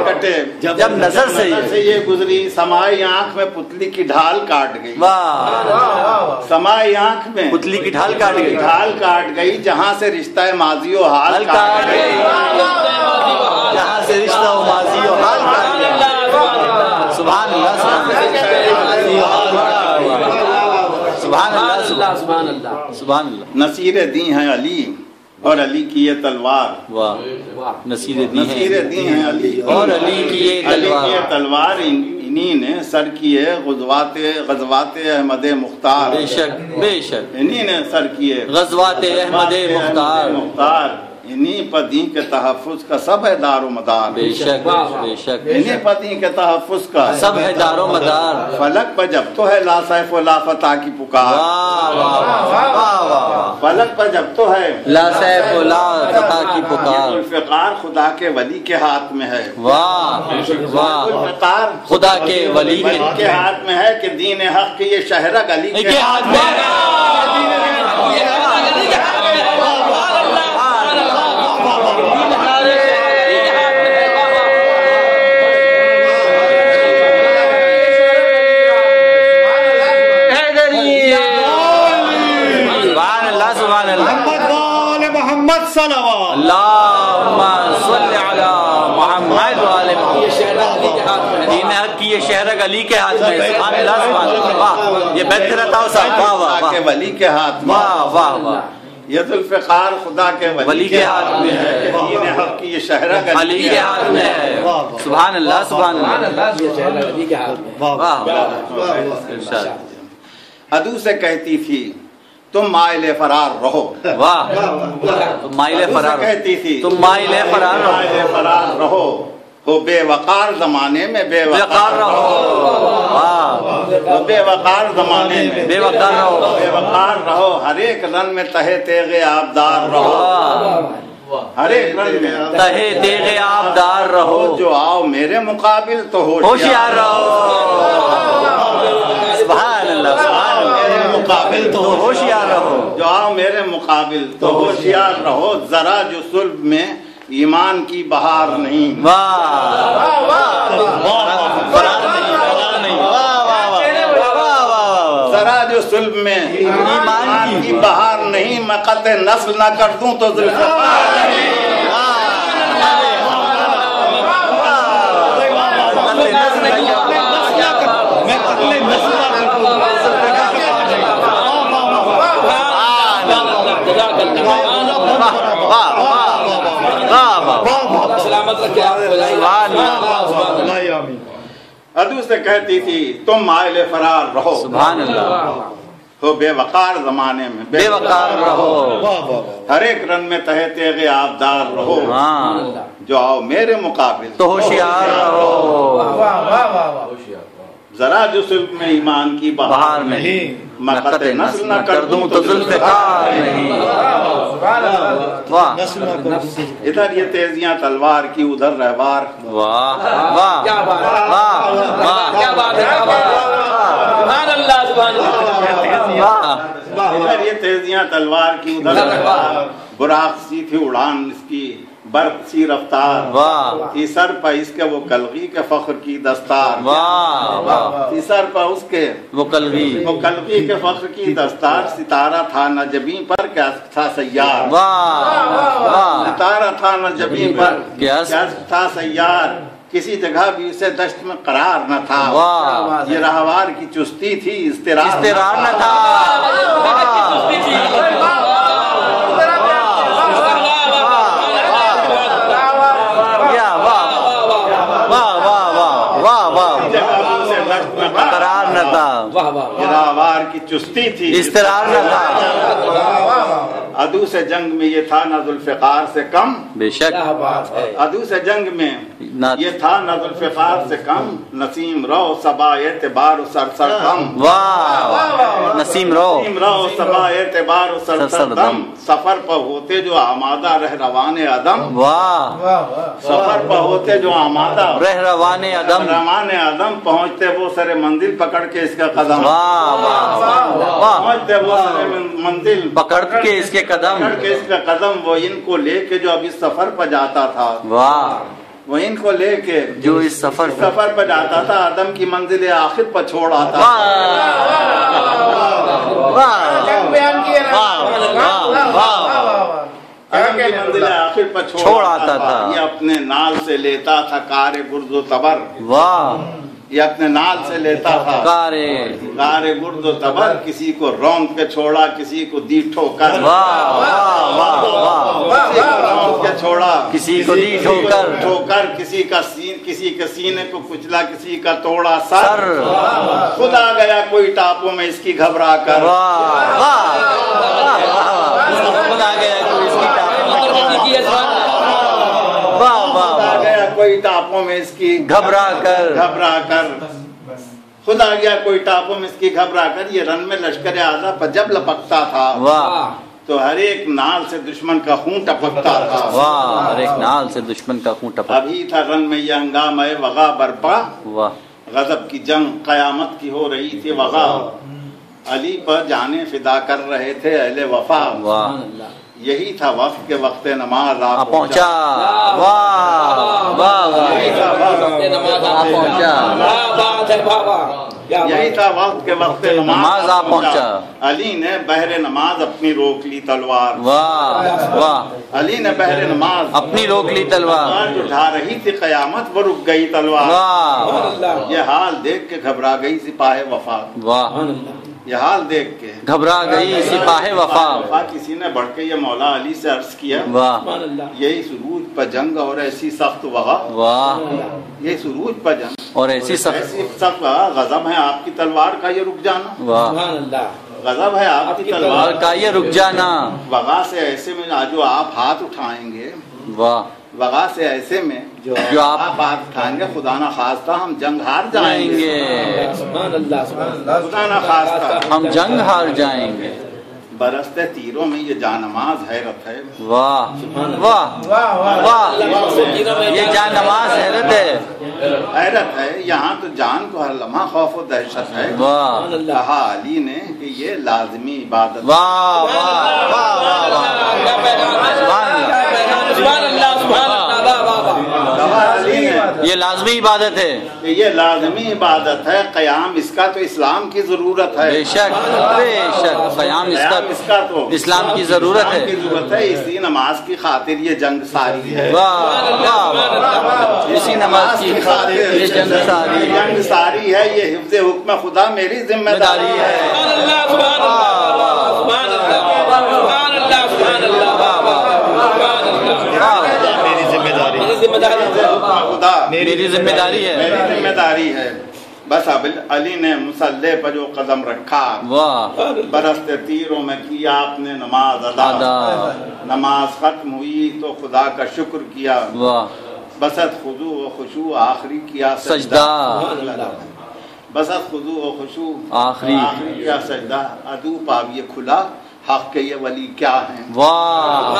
کٹے جب نظر سے یہ گزری، سمائی آنکھ میں پتلی کی ڈھال کاٹ گئی، واہ سمائی آنکھ میں پتلی کی ڈھال کاٹ گئی، جہاں سے رشتہ ماضی و حال کاٹ گئی، جہاں سے رشتہ و ماضی و حال کاٹ گئی، سبحان اللہ سبحان اللہ سبحان اللہ، نصیر دی ہیں علی اور علی کی یہ تلوار، واہ نصیر دی ہیں علی اور علی کی یہ تلوار، انہی نے سر کیے غزوات احمد مختار، بے شک بے شک، انہی نے سر کیے غزوات احمد مختار، انہی پدی کے تحفظ کا سب ہے دار و مدار، بے شک بے شک، انہی پدی کے تحفظ کا سب ہے دار و مدار، فلک پر جب تو ہے لا سیف و لا فتح کی پکار، فلک پر جب تو ہے لا سیف و لا فتح کی پکار، ذوالفقار خدا کے ولی کے ہاتھ میں ہے، واہ واہ ذوالفقار خدا کے ولی کے ہاتھ میں ہے، کہ دین حق کی یہ شہرگ علی کے ہاتھ میں ہے، محمد صلوات اللہم صلی علی محمد وآل محمد، دین حق کی یہ شہرگ علی کے ہاتھ میں، سبحان اللہ سبحان اللہ، واہ یہ بیت کرتا ہو صاحب، واہ واہ خدا کے ولی کے ہاتھ میں، واہ واہ واہ، یہ ذوالفقار خدا کے ولی کے ہاتھ میں ہے، دین حق کی یہ شہرگ علی کے ہاتھ میں ہے، سبحان اللہ سبحان اللہ، واہ ارشاد، عدو سے کہتی تھی تم مائل فرار رہو، واہ تم مائل فرار کہتی تھی تم مائل فرار رہو، ہو بے وقار زمانے میں بے وقار رہو، واہ بے وقار زمانے میں بے وقار رہو، بے وقار رہو، ہر ایک رن میں تہے تیغ آبدار رہو، ہر ایک رن میں تہے تیغ آبدار رہو، جو آؤ میرے مقابل تو ہوشیار رہو، سبحان اللہ سبحان اللہ، میرے مقابل تو ہوشیار رہو، جو آؤ میرے مقابل تو ہوشیار رہو، ذرا جو صلب میں ایمان کی بہار نہیں، ذرا جو صلب میں ایمان کی بہار نہیں، میں قطع نسل نہ کر دوں تو ذوالفقار نہیں، سلامت رکھے آپ کو. اللہ یا آمین. ادو سے کہتی تھی تم مائل فرار رہو، سبحان اللہ. ہو بے وقار زمانے میں بے وقار رہو. واہ واہ واہ. ہر ایک رن میں تہے تیغ آبدار رہو، ہاں جو آؤ میرے مقابل تو ہوشیار رہو. ذرا جو صرف میں ایمان کی بہار بہار نہیں میں قطع نسل نہ کر دوں تو ذوالفقار نہیں. واہ نسل نہ کرو. ادھر یہ تیزیاں تلوار کی، ادھر رہوار. واہ واہ کیا بات ہے، واہ واہ کیا بات ہے، کیا بات ہے. سبحان اللہ سبحان اللہ. واہ. ادھر یہ تیزیاں تلوار کی، ادھر رہوار. براق سی تھی اڑان اس کی، برق سی رفتار. واہ تھی سر پہ اس کے وہ کلغی کے فخر کی دستار. واہ واہ. تھی سر پہ اس کے وہ قلبی. وہ کلغی کے فخر کی دستار. ستارہ تھا نہ جبیں پر کیا تھا سیار. واہ واہ. ستارہ تھا نہ جبیں پر کیا کیا تھا سیار. کسی جگہ بھی اسے دشت میں قرار نہ تھا. واہ. یہ رہوار کی چستی تھی، اضطرار نہ تھا. قرار نہ تھا. یہ رہوار کی چستی تھی، استرار نہ تھا. عدو سے جنگ میں یہ تھا نہ ذوالفقار سے کم. بے شک عدو سے جنگ میں نہ یہ تھا نہ ذوالفقار سے کم. نسیم رو صبا اعتبار و سرسر دم. واہ. نسیم رو نسیم رو صبا اعتبار و سرسر دم. سفر پر ہوتے جو آمادہ رہ روان عدم. واہ. سفر پر ہوتے جو آمادہ رہ روان عدم. روان عدم. پہنچتے وہ سر منزل پکڑ کے اس کا قدم. واہ واہ واہ. پہنچتے وہ سر منزل پکڑ کے اس کے قدم. پکڑ کے اس کا قدم. وہ ان کو لے کے جو اب اس سفر پر جاتا تھا، واہ. وہ ان کو لے کے جو اس سفر سفر پر جاتا تھا، عدم کی منزل آخر پر چھوڑ آتا. منزل آخر پر چھوڑ آتا تھا. یہ اپنے نال سے لیتا تھا کار گرد و تبر. واہ. یہ اپنے نال سے لیتا تھا کارے کار گرد و تبر. کسی کو رونق کے چھوڑا، کسی کو دی ٹھوکر. واہ واہ واہ واہ. کسی کو رونق کے چھوڑا، کسی کو دی ٹھوکر. ٹھوکر. کسی کا کسی کے سینے کو کچلا، کسی کا توڑا سر. سر. خود آ گیا کوئی ٹاپوں میں اس کی گھبرا کر. واہ واہ واہ. گیا کوئی اس کی واہ واہ. آ گیا کوئی ٹاپوں میں اس کی گھبرا کر. خود آ گیا کوئی ٹاپوں میں اس کی گھبرا کر. یہ رن میں لشکر اعظم پر جب لپکتا تھا، واہ. تو ہر ایک نال سے دشمن کا خون ٹپکتا تھا. واہ. ہر ایک نال سے دشمن کا خون ٹپکتا. ابھی تھا رن میں یہ ہنگامہ وغا برپا. واہ. غضب کی جنگ قیامت کی ہو رہی تھی وغا. علی پر جانے فدا کر رہے تھے اہل وفا. واہ. یہی تھا وقت کے وقت نماز آ پہنچا. واہ واہ واہ. یہی تھا وقت کے وقت نماز آ پہنچا. علی نے بہر نماز اپنی روک لی تلوار. واہ واہ. علی نے بہر نماز اپنی روک لی تلوار. اٹھا رہی تھی قیامت، وہ رک گئی تلوار. واہ. یہ حال دیکھ کے گھبرا گئی سپاہ وفا. واہ. یہ حال دیکھ کے گھبرا گئی سپاہ وفا. کسی نے بڑھ کے یہ مولا علی سے عرض کیا، واہ. یہی سروج پر جنگ اور ایسی سخت وغا. واہ. یہ سروج پر جنگ اور ایسی سخت. ایسی سخت وغا. غضب ہے آپ کی تلوار کا یہ رک جانا. واہ. غضب ہے آپ کی تلوار کا یہ رک جانا. وغا سے ایسے میں جو آپ ہاتھ اٹھائیں گے، واہ. وغا سے ایسے میں جو آپ ہاتھ اٹھائیں گے، خدا نہ خواستہ ہم جنگ ہار جائیں گے. خدا نہ خواستہ ہم جنگ ہار جائیں گے. برستے تیروں میں یہ جانماز حیرت ہے. واہ واہ واہ. یہ جان نماز حیرت ہے. حیرت ہے. یہاں تو جان کو ہر لمحہ خوف و دہشت ہے. واہ. کہا علی نے کہ یہ لازمی عبادت. واہ واہ واہ واہ. سبحان اللہ. یہ لازمی عبادت ہے. یہ لازمی عبادت ہے. قیام اس کا تو اسلام کی ضرورت ہے. بے شک بے شک. قیام اس کا تو اسلام کی ضرورت ہے. اسی نماز کی خاطر یہ جنگ ساری ہے. واہ واہ. اسی نماز کی خاطر یہ جنگ ساری ہے. یہ حفظ حکم خدا میری ذمہ داری ہے. میری ذمہ داری ہے، میری ذمہ داری ہے۔ بس اب علی نے مسلح پر جو قدم رکھا، واہ برستے تیروں میں کی آپ نے نماز ادا۔ نماز ختم ہوئی تو خدا کا شکر کیا، واہ بسط خضوع و خشوع آخری کیا سجدہ، بسط خضوع و خشوع آخری کیا سجدہ۔ ادو پاب یہ کھلا، حق کے یہ ولی کیا ہیں؟ واہ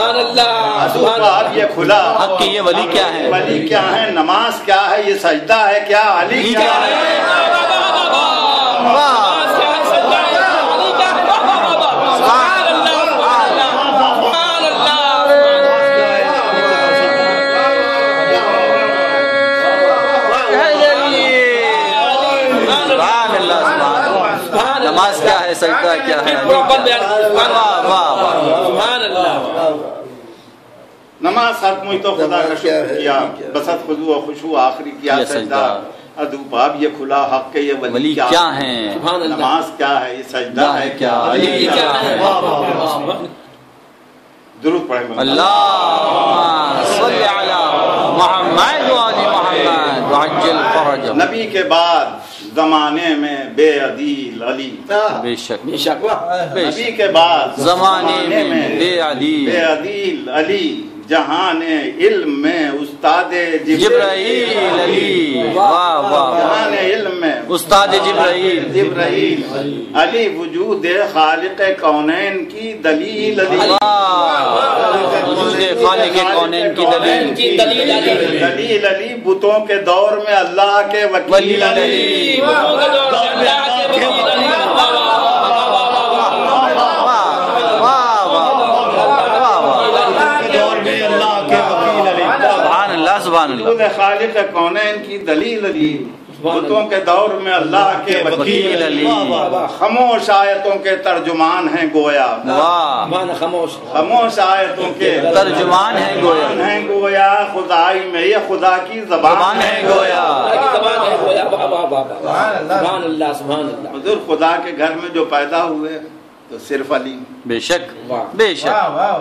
ادو پاب یہ کھلا، حق کے یہ ولی کیا ہے؟ ولی کیا ہے؟ نماز کیا ہے؟ یہ سجدہ ہے کیا؟ علی کیا ہے؟ واہ نماز کیا ہے، سجدہ کیا ہے، نماز ختم ہوئی تو خدا کا شکر کیا، بسط خضوع و خشوع آخری کیا سجدہ۔ ادو باب یہ کھلا، حق کے یہ ولی کیا ہیں؟ نماز کیا ہے؟ یہ سجدہ ہے کیا؟ علی کیا ہے؟ درود پڑھیں اللہم صلی علی محمد و آل محمد وعجل فرج۔ نبی کے بعد زمانے میں بے عدیل علی، بے شک نبی کے بعد زمانے میں بے عدیل بے عدیل علی، جہان علم میں استاد جبرائیل علی، واہ واہ جہان علم میں استاد جبرائیل جبرائیل علی، وجود خالق کونین کی دلیل علی، وجود خالق کونین کی دلیل علی، بتوں کے دور میں اللہ کے وکیل علی، سبحان اللہ، خالق کونین کی دلیل علی، بتوں کے دور میں اللہ کے وکیل علی، خاموش آیتوں کے ترجمان ہیں گویا، خاموش آیتوں کے ترجمان ہیں گویا، خدائی میں یہ خدا کی زبان ہے گویا۔ حضور خدا کے گھر میں جو پیدا ہوئے تو صرف علی، بے شک بے شک،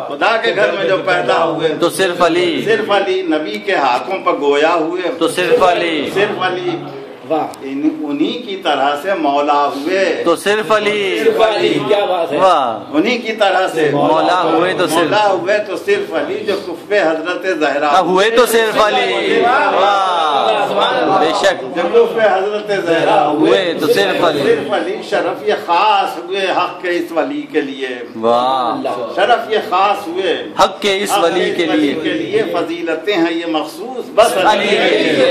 خدا کے گھر میں جو پیدا ہوئے تو صرف علی، صرف علی، نبی کے ہاتھوں پر گویا ہوئے تو صرف علی، صرف علی، انہی کی طرح سے مولا ہوئے تو صرف علی، واہ انہی کی طرح سے مولا ہوئے تو صرف مولا ہوئے تو صرف علی، جو کفو حضرت زہرا ہوئے تو صرف علی، واہ بے شک جو کفو حضرت زہرا ہوئے تو صرف علی، صرف علی، شرف یہ خاص ہوئے حق کے اس ولی کے لیے، واہ شرف یہ خاص ہوئے حق کے اس ولی کے لیے، فضیلتیں ہیں یہ مخصوص بس علی کے لیے،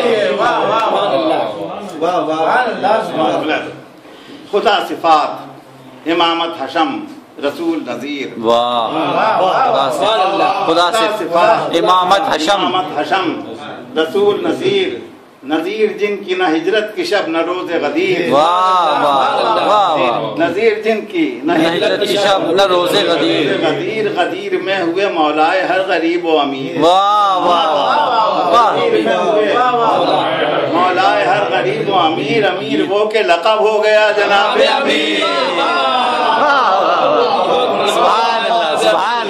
خدا صفات، امامت حشم، رسول نذیر، واہ خدا سے امامت حشم، رسول نذیر، نذیر جن کی نہ ہجرت کی شب نہ روز غدیر، واہ واہ واہ، نذیر جن کی نہ ہجرت کی شب نہ روز غدیر، غدیر غدیر میں ہوئے مولائے ہر غریب و امیر، واہ واہ واہ، مولائے ہر غریب و امیر، امیر وہ کے لقب ہو گیا جناب امیر، سبحان اللہ سبحان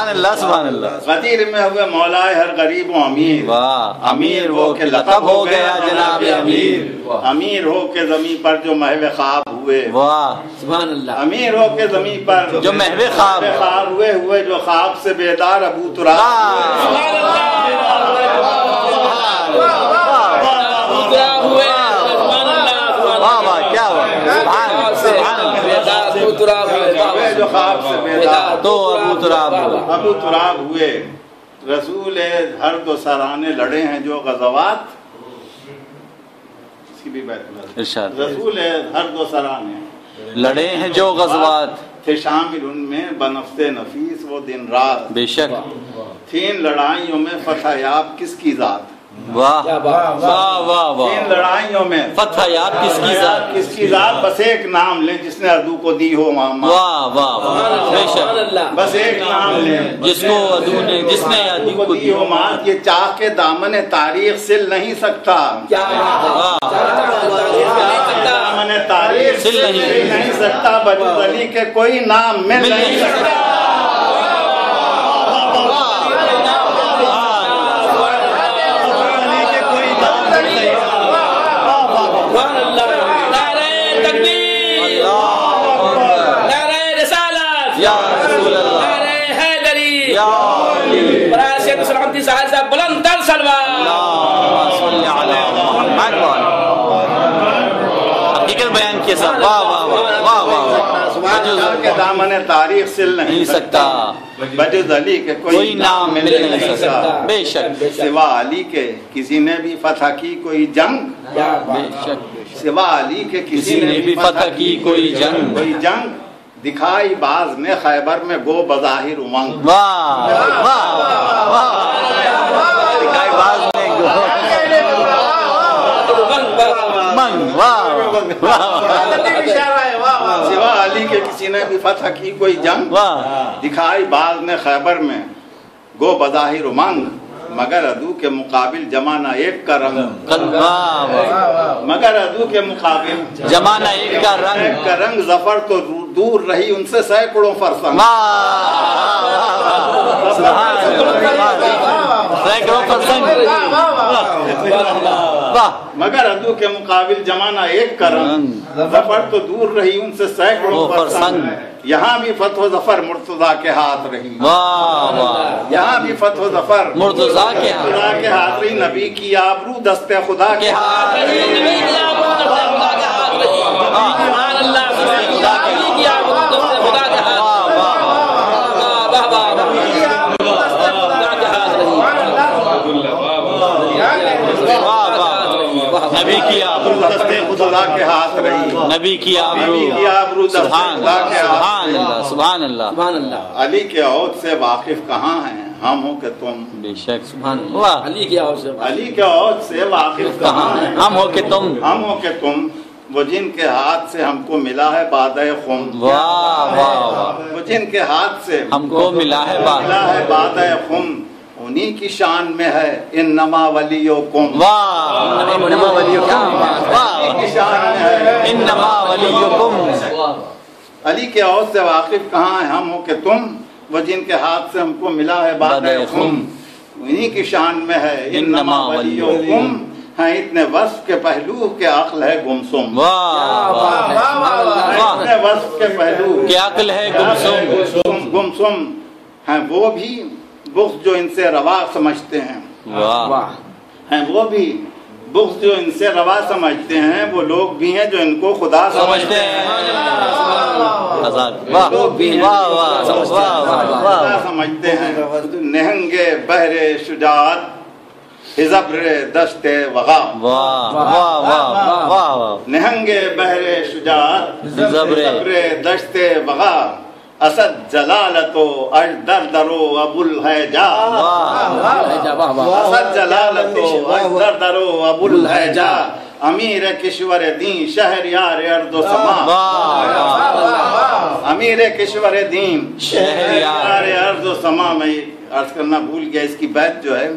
اللہ سبحان اللہ، غدیر میں ہوئے مولائے ہر غریب و امیر، واہ امیر وہ کہ لقب ہو گیا جناب امیر، امیر ہو کے زمین پر جو محو خواب ہوئے، واہ سبحان اللہ، امیر ہو کے زمین پر جو محو خواب ہوئے جو خواب سے بیدار ابو تراب، جو خواب سے بیدار تو ابو تراب ہوئے، رسول ہر دو سرانے لڑے ہیں جو غزوات، اس کی بھی بات ارشاد، رسول ہر دو سرانے لڑے ہیں جو غزوات، تھے شامل ان میں بنفس نفیس وہ دن رات، بے شک تین لڑائیوں میں فتح یاب کس کی ذات، واہ واہ واہ واہ، تین لڑائیوں میں فتح یاب کس کی ذات، کس کی ذات، بس ایک نام لیں جس نے عدو کو دی ہو ماما، واہ واہ واہ، بے شک بس ایک نام لیں جس کو عدو نے جس نے عدو کو دی ہو، مات یہ چاہ کے دامن تاریخ سل نہیں سکتا، دامن تاریخ سل نہیں سکتا، بجز علی کے کوئی نام مل نہیں سکتا، کے ساتھ واہ واہ واہ واہ واہ کے دامن تاریخ سل نہیں سکتا بجز علی کے کوئی نام مل نہیں سکتا بے شک سوا علی کے کسی نے بھی فتح کی کوئی جنگ بے شک سوا علی کے کسی نے بھی فتح کی کوئی جنگ دکھائی باز نے خیبر میں گو بظاہر امنگ واہ واہ واہ دکھائی باز نے منگ واہ سوا علی کے کسی نے بھی فتح کی کوئی جنگ دکھائی باز نے خیبر میں گو بظاہر امنگ مگر عدو کے مقابل زمانہ ایک کا رنگ مگر عدو کے مقابل زمانہ ایک کا رنگ ظفر تو دور رہی ان سے سینکڑوں فرسنگ مگر عدو کے مقابل زمانہ ایک کا رنگ ظفر تو دور رہی ان سے سینکڑوں فرسنگ یہاں بھی فتح و ظفر مرتضیٰ کے ہاتھ رہی یہاں بھی فتح و ظفر مرتضیٰ کے ہاتھ رہی نبی کی آبرو دست خدا کے ہاتھ رہی نبی کی آبرو دست خدا کے ہاتھ رہی نبی کی آبرو سبحان اللہ سبحان اللہ علی کے عہد سے واقف کہاں ہیں ہم ہو کہ تم بے شک سبحان اللہ علی کے عہد سے واقف کہاں ہیں ہم ہو کہ تم وہ جن کے ہاتھ سے ہم کو ملا ہے بادہ خم واہ واہ وہ جن کے ہاتھ سے ہم کو ملا ہے بادہ خم انہی کی شان میں ہے انما ولیکم واہ انما ولیکم واہ کی شان میں ہے انما ولیکم علی کے عہد سے واقف کہاں ہیں ہم ہو کہ تم وہ جن کے ہاتھ سے ہم کو ملا ہے بادہ خم انہی کی شان میں ہے انما ولیکم ہیں اتنے وصف کے پہلو کے عقل ہے گمسم اتنے وصف کے پہلو کے عقل ہے گمسم ہیں وہ بھی بغض جو ان سے روا سمجھتے ہیں ہیں وہ بھی بغض جو ان سے روا سمجھتے ہیں وہ لوگ بھی ہیں جو ان کو خدا سمجھتے ہیں لوگ بھی ہیں خدا سمجھتے ہیں نہنگ بحر شجاعت حزبر دشت وغا نہنگ بحر شجاعت حزبر دشت وغا اسد جلالتو اجدر درو ابو الحجا اسد جلالتو اجدر درو ابو الحجا امیر کشور دین شہریار ارض و سما امیر کشور دین شہریار ارض و سما میں عرض کرنا بھول گیا اس کی بیت جو ہے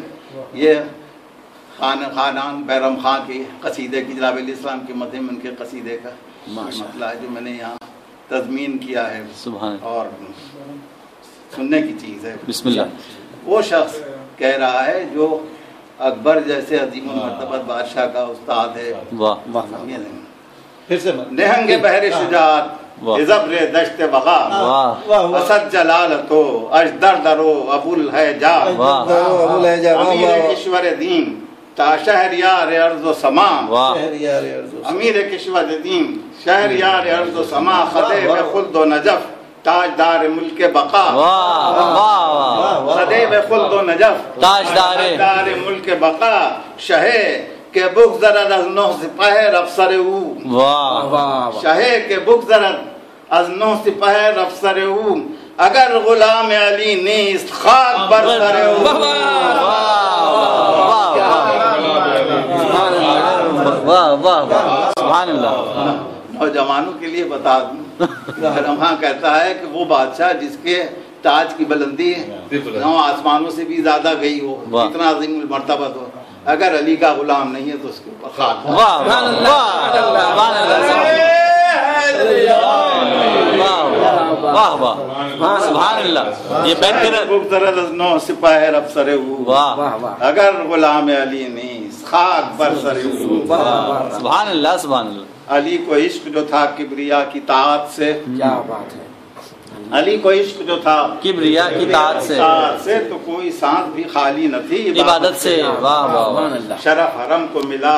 یہ خانان بیرم خان کی قصیدے کی جناب علیہ السلام کے مدھم ان کے قصیدے کا مسئلہ ہے جو میں نے یہاں تضمین کیا ہے اور سننے کی چیز ہے بسم اللہ وہ شخص کہہ رہا ہے جو اکبر جیسے عظیم المرتبت بادشاہ کا استاد ہے نہنگ بحر شجاعت حزبر دشت وغا اسد جلالتو اجدر درو ابو الحجا امیر کشور دین تا شہریار ارض و سما امیر کشور دین شہریار ارض و سما خدیب خلد و نجف تاجدار ملک بقا خدیب خلد و نجف تاجدار ملک بقا شہے کے بگذرد از نو سپہر افسر او شہے کے بگذرد از نو سپہر افسر او اگر غلام علی نیست خاک بر سر او سبحان اللہ نوجوانوں کے لیے بتا دوں رمحاں کہتا ہے کہ وہ بادشاہ جس کے تاج کی بلندی نو آسمانوں سے بھی زیادہ گئی ہو اتنا عظیم المرتبت ہو اگر علی کا غلام نہیں ہے تو اس کے اوپر خاک سبحان اللہ یہ نو سپاہر افسر اگر غلام علی نہیں خاک بر سر سبحان اللہ سبحان اللہ علی کو عشق جو تھا کبریا کی طاعت سے کیا بات ہے علی کو عشق جو تھا کبریا کی طاعت سے تو کوئی سانس بھی خالی نہ تھی عبادت سے واہ واہ شرف حرم کو ملا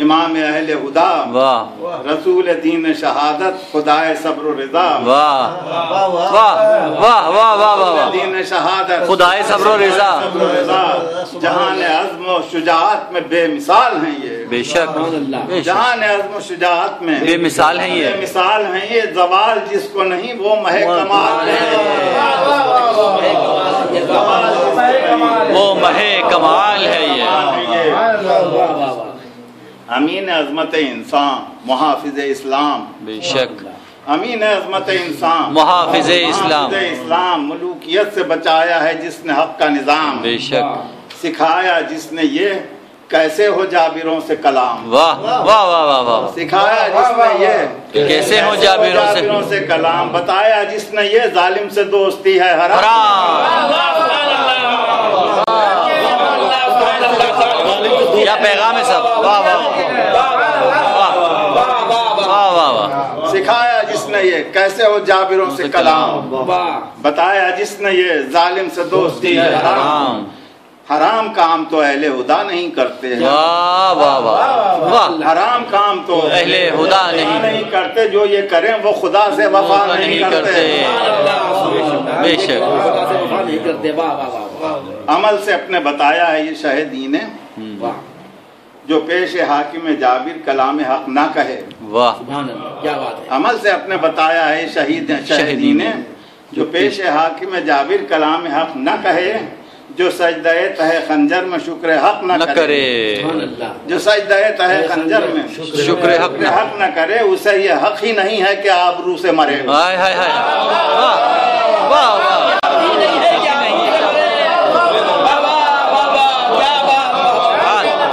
امام اہل ہدا، واہ رسول دین شہادت، خدائے صبر و رضا، واہ واہ واہ واہ واہ واہ، دین شہادت، خدائے صبر و رضا، صبر و رضا، جہان عزم و شجاعت میں بے مثال ہیں یہ، بے شک بے شک، جہان عزم و شجاعت میں بے مثال ہیں بے یہ، مثال ہیں یہ، زوال جس کو نہیں وہ مہ کمال ہے، وہ مہ کمال ہے یہ، امین عظمت انسان، محافظ اسلام، بے شک امین عظمت انسان، محافظ اسلام، محافظ اسلام، ملوکیت سے بچایا ہے جس نے حق کا نظام، بے شک، سکھایا جس نے یہ کیسے ہو جابروں سے کلام، واہ واہ واہ واہ واہ، سکھایا جس نے یہ کیسے ہو جابروں سے کلام، بتایا جس نے یہ ظالم سے دوستی ہے حرام، کیا پیغام ہے سب، واہ واہ واہ واہ واہ، سکھایا جس نے یہ کیسے ہو جابروں سے کلام، بتایا جس نے یہ ظالم سے دوستی ہے حرام، حرام کام تو اہل ہدا نہیں کرتے ہیں، واہ واہ واہ واہ، حرام کام تو اہل ہدا نہیں کرتے، جو یہ کریں وہ خدا سے وفا نہیں کرتے، بے شک، عمل سے اپنے بتایا ہے یہ شہدین جو پیش حاکم جابر کلام حق نہ کہے، واہ عمل سے اپنے بتایا ہے شہدین جو پیش حاکم جابر کلام حق نہ کہے، جو سجدہ تہ خنجر میں شکر حق نہ کرے، جو سجدہ تہ خنجر میں شکر حق نہ کرے، اسے یہ حق ہی نہیں ہے کہ آبرو سے مرے، ہائے ہائے ہائے، واہ واہ واہ،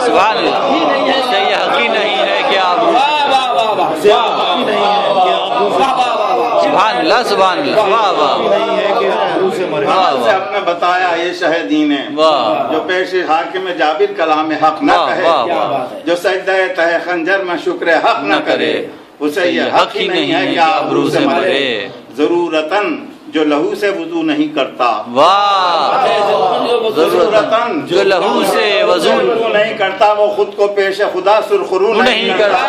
سبحان اللہ، اس سے یہ حق ہی نہیں ہے کہ آپ، سبحان اللہ سبحان اللہ، واہ واہ، عمل سے اپنے بتایا یہ شہدین واہ، جو پیش حاکم جابر کلام حق نہ واہ واہ کہے، واہ، جو سجدہ تہ خنجر میں شکر حق نہ کرے، اسے یہ حق ہی نہیں ہے کہ آبرو سے مرے، ضرورتاً جو لہو سے وضو نہیں کرتا، واہ، ضرورتاً جو لہو سے وضو نہیں کرتا، وہ خود کو پیش خدا سرخرو نہیں کرتا،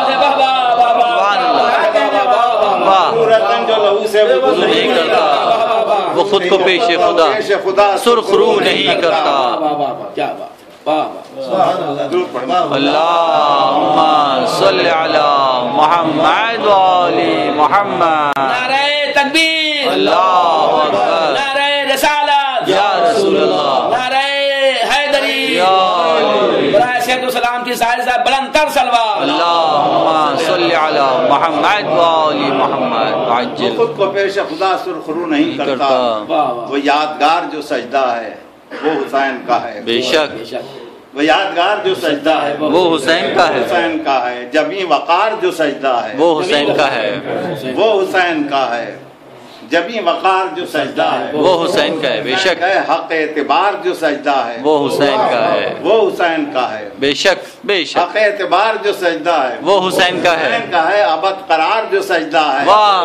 سبحان اللہ، واہ، ضرورتاً جو لہو سے وضو نہیں کرتا، وہ خود کو پیش خدا سرخرو نہیں کرتا، اللہم صلی علی محمد و آل محمد، نعرہ تکبیر، اللہ اکبر، نعرہ رسالت، یا رسول اللہ، نعرہ حیدری، یا علی، برائے شہد و سلام کی سائر صاحب بلند تر سلوات، اللہم صلی علی محمد و آل محمد، وہ عجل خود کو پیش خدا سرخرو نہیں کرتا، وہ یادگار جو سجدہ ہے وہ حسین کا ہے، بے شک، وہ یادگار جو سجدہ ہے وہ حسین کا ہے، حسین کا ہے، جبیں وقار جو سجدہ ہے وہ حسین کا ہے، وہ حسین کا ہے، جبیں وقار جو سجدہ ہے وہ حسین کا ہے، بے شک، حق اعتبار جو سجدہ ہے وہ حسین کا ہے، وہ حسین کا ہے، بے شک بے شک، حق اعتبار جو سجدہ ہے وہ حسین کا ہے، حسین کا ہے، ابد قرار جو سجدہ ہے واہ،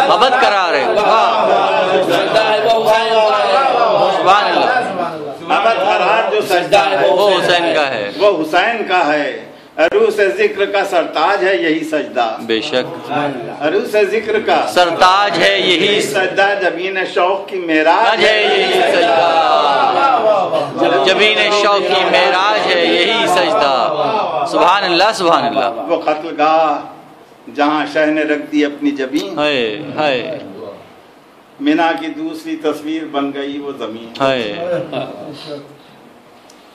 ابد قرار ہے، واہ، سبحان اللہ، ابد قرار جو سجدہ ہے وہ حسین کا ہے، وہ حسین کا ہے، عروس ذکر کا سرتاج ہے یہی سجدہ، بے شک، عروس ذکر کا سرتاج ہے یہی سجدہ، جبین شوق کی معراج سجدہ ہے، یہی سجدہ، جبین شوق کی معراج ہے یہی سجدہ، سبحان اللہ سبحان اللہ، وہ قتل گاہ جہاں شہ نے رکھ دی اپنی جبین، ہائے ہائے مینا کی دوسری تصویر بن گئی وہ زمین، ہائے،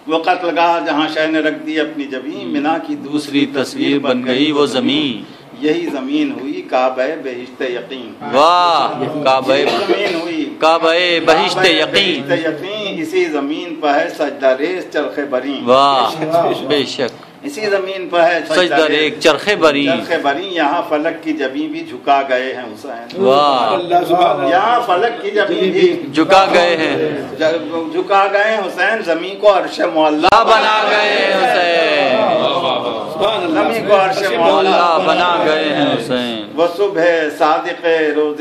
وہ قتل گاہ جہاں شہ نے رکھ دی اپنی جبین، مینا کی دوسری تصویر بن گئی وہ زمین، یہی زمین ہوئی کعبہ بہشت یقین، واہ، کعبہ زمین ہوئی بہشت یقین، یقین، اسی زمین پر ہے سجدہ ریز چرخ بری، واہ، بے شک، اسی زمین پر ہے سجدہ ریز چرخ بری، چرخ بری، یہاں فلک کی جبیں بھی جھکا گئے ہیں حسین، واہ، یہاں فلک کی جبیں بھی جھکا گئے ہیں، جھکا گئے حسین، زمین کو عرش معلیٰ بنا گئے حسین، زمین کو عرش معلیٰ اللہ بنا گئے ہیں حسین، وہ صبح صادق روز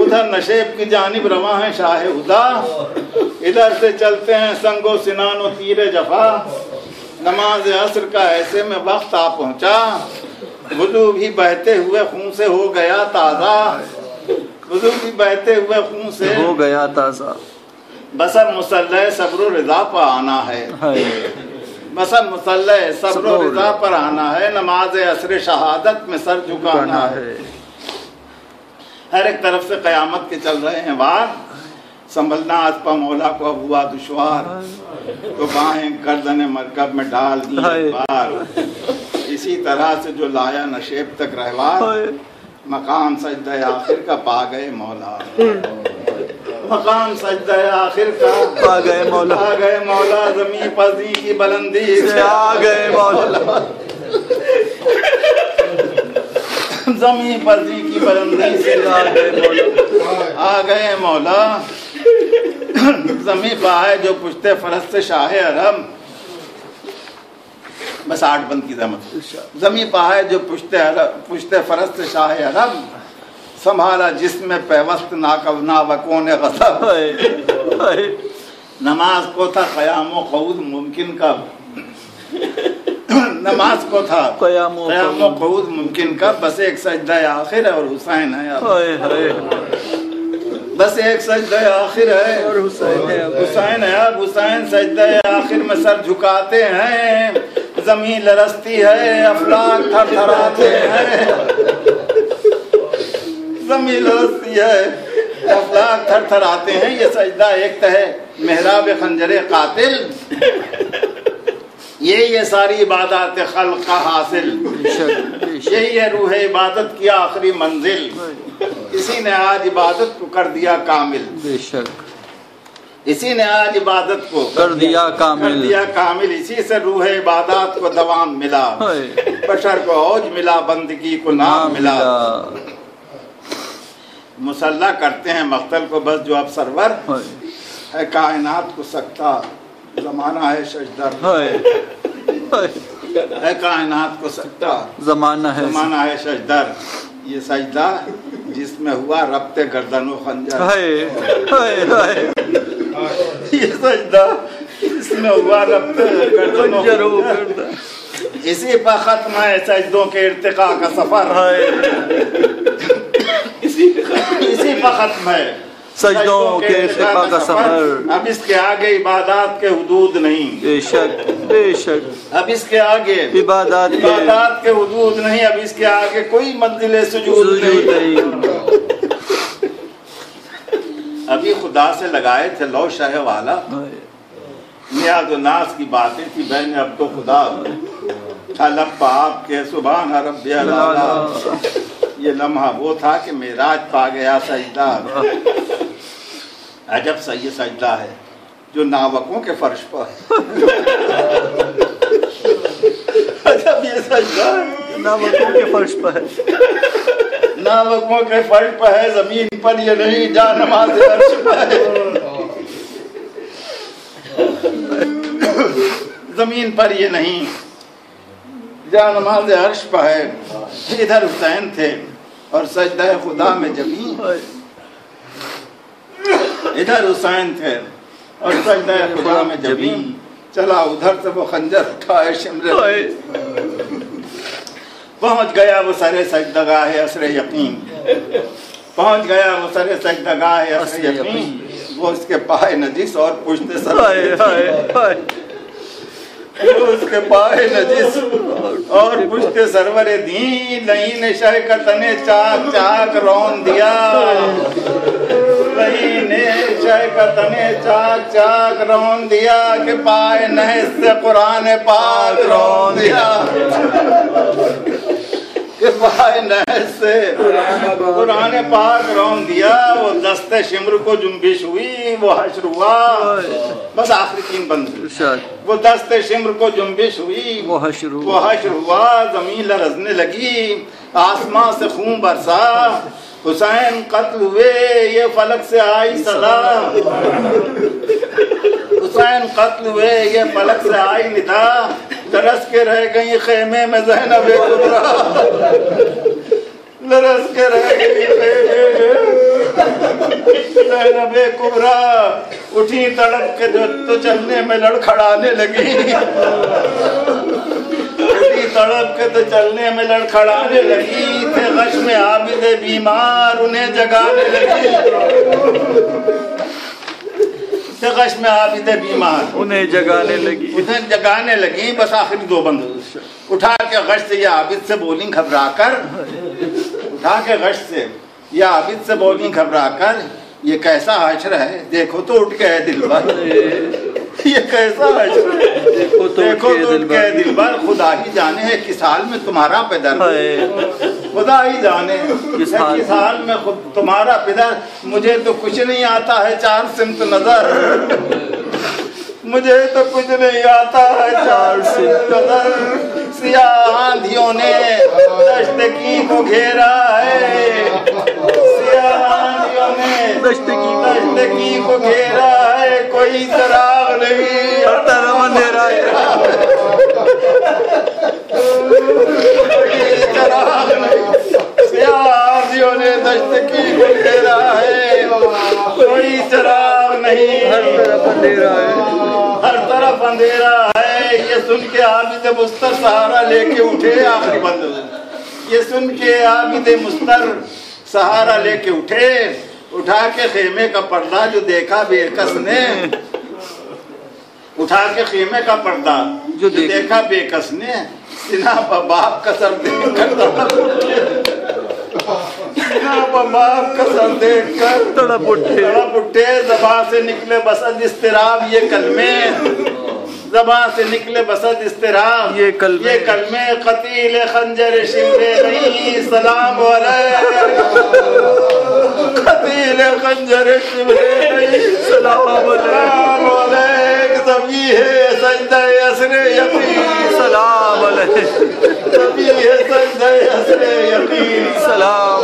ادھر نشیب کی جانب رواں ہیں شاہ ہدا، ادھر سے چلتے ہیں سنگ و سنان و تیر جفا، نماز عصر کا ایسے میں وقت آ پہنچا، وضو بھی بہتے ہوئے خون سے ہو گیا تازہ، وضو بھی بہتے ہوئے خون سے ہو گیا تازہ، بسب مسلح صبر و رضا پر آنا ہے، بسب مسلح صبر و رضا پر آنا ہے، نماز عصر شہادت میں سر جھکانا ہے۔ ہر ایک طرف سے قیامت کے چل رہے ہیں وار، سنبھلنا آج پا مولا کو اب ہوا دشوار، تو باہیں گردن مرکب میں ڈال دی بار، اسی طرح سے جو لایا نشیب تک رہوار، مقام سجدہ آخر کا پا گئے مولا، مقام سجدہ آخر کا پا گئے مولا، پا گئے مولا، زمین پزی کی بلندی سے آ گئے مولا، زمین پزی کی بلندی سے آ گئے مولا، آ گئے مولا، زمین پہ جو پشتے فرس سے شاہ عرب، بس 8 بند کی زحمت، زمین پہ جو پشتے فرس سے شاہ عرب، سنبھالا جسم میں پیوست ناوکون غصب، نماز کو تھا قیام و قعود ممکن کب، نماز کو تھا قیام و قعود ممکن کب، بس ایک سجدہ آخر ہے اور حسین ہے اب، بس ایک سجدہ آخر ہے اور حسین ہے اب، حسین سجدہ آخر میں سر جھکاتے ہیں، زمین لرزتی ہے افلاک تھر تھراتے ہیں، زمین لرزتی ہے افلاک تھر تھراتے ہیں، یہ سجدہ ایک تہے محراب خنجر قاتل، یہ ساری عبادات خلق کا حاصل، یہی ہے روح عبادت کی آخری منزل، اسی نے آج عبادت کو کر دیا کامل، بے شک اسی نے آج عبادت کو کر دیا کامل، اسی سے روح عبادات کو دوام ملا، بشر کو عوج ملا، بندگی کو نام ملا، مسلح کرتے ہیں مقتل کو بس جو اب سرور ہے، کائنات کو سکتا زمانہ ہے شجدر، ہے کائنات کو سکتا زمانہ ہے شجدر، یہ سجدہ جس میں ہوا ربط گردن و خنجر، یہ سجدہ جس میں ہوا ربط گردن و خنجر، اسی پر ختم ہے سجدوں کے ارتقاء کا سفر، اسی پر ختم ہے سجدوں کے ارتقاء کا سفر، اب اس کے آگے عبادات کے حدود نہیں، بے شک بے شک، اب اس کے آگے عبادات کے حدود نہیں، اب اس کے آگے کوئی منزل سجود نہیں، ابھی خدا سے لگائے تھے لو شہ والا، نیاز و ناز کی باتیں تھی بین اب تو خدا، تھا لب پا آپ کے سبحان رب اعلیٰ، یہ لمحہ وہ تھا کہ معراج پا گیا سجدہ، عجب سا یہ سجدہ ہے جو ناوکوں کے فرش پر، عجب یہ سجدہ ناوکوں کے فرش پر ہے، ناوکوں کے فرش پر ہے، زمین پر یہ نہیں جا نماز عرش پر ہے، زمین پر یہ نہیں جا نماز عرش پر ہے، ادھر حسین تھے اور سجدہ خدا میں جبیں، ادھر حسین تھے اور سجدہ خدا میں جبیں، چلا ادھر سے وہ خنجر اٹھائے شمر، پہنچ گیا وہ سر سجدگاہ عصر یقین، پہنچ گیا وہ سر سجدگاہ عصر یقین، وہ اس کے پائے نجس اور پشت سرور، اس کے پائے نجس اور پشت سرور دین، لئین شہکتن چاک چاک رون دیا، لئین شہکتن چاک چاک رون دیا، کہ پائے نحس سے قرآن پاک رون دیا، کہ پائے نحس سے قرآن پاک رون دیا، وہ دست شمر کو جنبش ہوئی، وہ حشر ہوا، بس آخری 3 بند، وہ دست شمر کو جنبش ہوئی، وہ حشر ہوا، زمین لرزنے لگی، آسمان سے خون برسا، حسین قتل ہوئے یہ فلک سے آئی صدا، حسین قتل ہوئے یہ فلک سے آئی ندا، لرز کے رہ گئی خیمے میں زینب کبریٰ، لرز کے رہ گئی خیمے میں زینب کبریٰ اٹھی تڑپ کے تو چلنے میں لڑکھڑانے لگی، اٹھی تڑپ کے تو چلنے میں لڑکھڑانے لگی، تھے غش میں عابد بیمار انہیں جگانے لگی، تھے غش میں عابد بیمار انہیں جگانے لگی، انہیں جگانے لگی۔ بس آخری دو بند اٹھا کے غش سے یا عابد سے بولیں گھبرا کر، اٹھا کے غش سے یا عابد سے بولیں گھبرا کر، یہ کیسا حشر ہے دیکھو تو اٹھ گئے دلبر، یہ کیسا حشر ہے دیکھو تو اٹھ گئے دلبر، خدا ہی جانے ہے کس حال میں تمہارا پدر، خدا ہی جانے کس حال میں تمہارا پدر، مجھے تو کچھ نہیں آتا ہے چار سمت نظر، مجھے تو کچھ نہیں آتا ہے چار سمت نظر، سیاہ آندھیوں نے دشت کی کو گھیرا ہے، سیاہ آندھیوں نے دشت کی کو گھیرا ہے، کوئی چراغ نہیں ہر طرف اندھیرا ہے، کوئی چراغ نہیں، سیاہ آندھیوں نے دشت کی کو گھیرا ہے، کوئی چراغ نہیں ہر طرف اندھیرا ہے، ہر طرف اندھیرا ہے۔ یہ سن کے عابد مستر سہارا لے کے اٹھے، آخری بند، یہ سن کے عابد مستر سہارا لے کے اٹھے، اٹھا کے خیمے کا پردہ جو دیکھا بے کس نے، اٹھا کے خیمے کا پردہ جو دیکھا بے کس نے، سنا باپ کا سر دیکھ کر باپ کا سر دیکھ کر تڑپ اٹھے، زبان سے نکلے بسد اضطراب یہ کلمے، زبان سے نکلے بسد اضطراب یہ کلمے، قتیل خنجر شمر نہیں سلام علیک، قتیل خنجر شمر نہیں سلام علیک، سبھی ہے سجدہ عصر یقین سلام علیک، سبھی ہے سجدہ عصر یقین سلام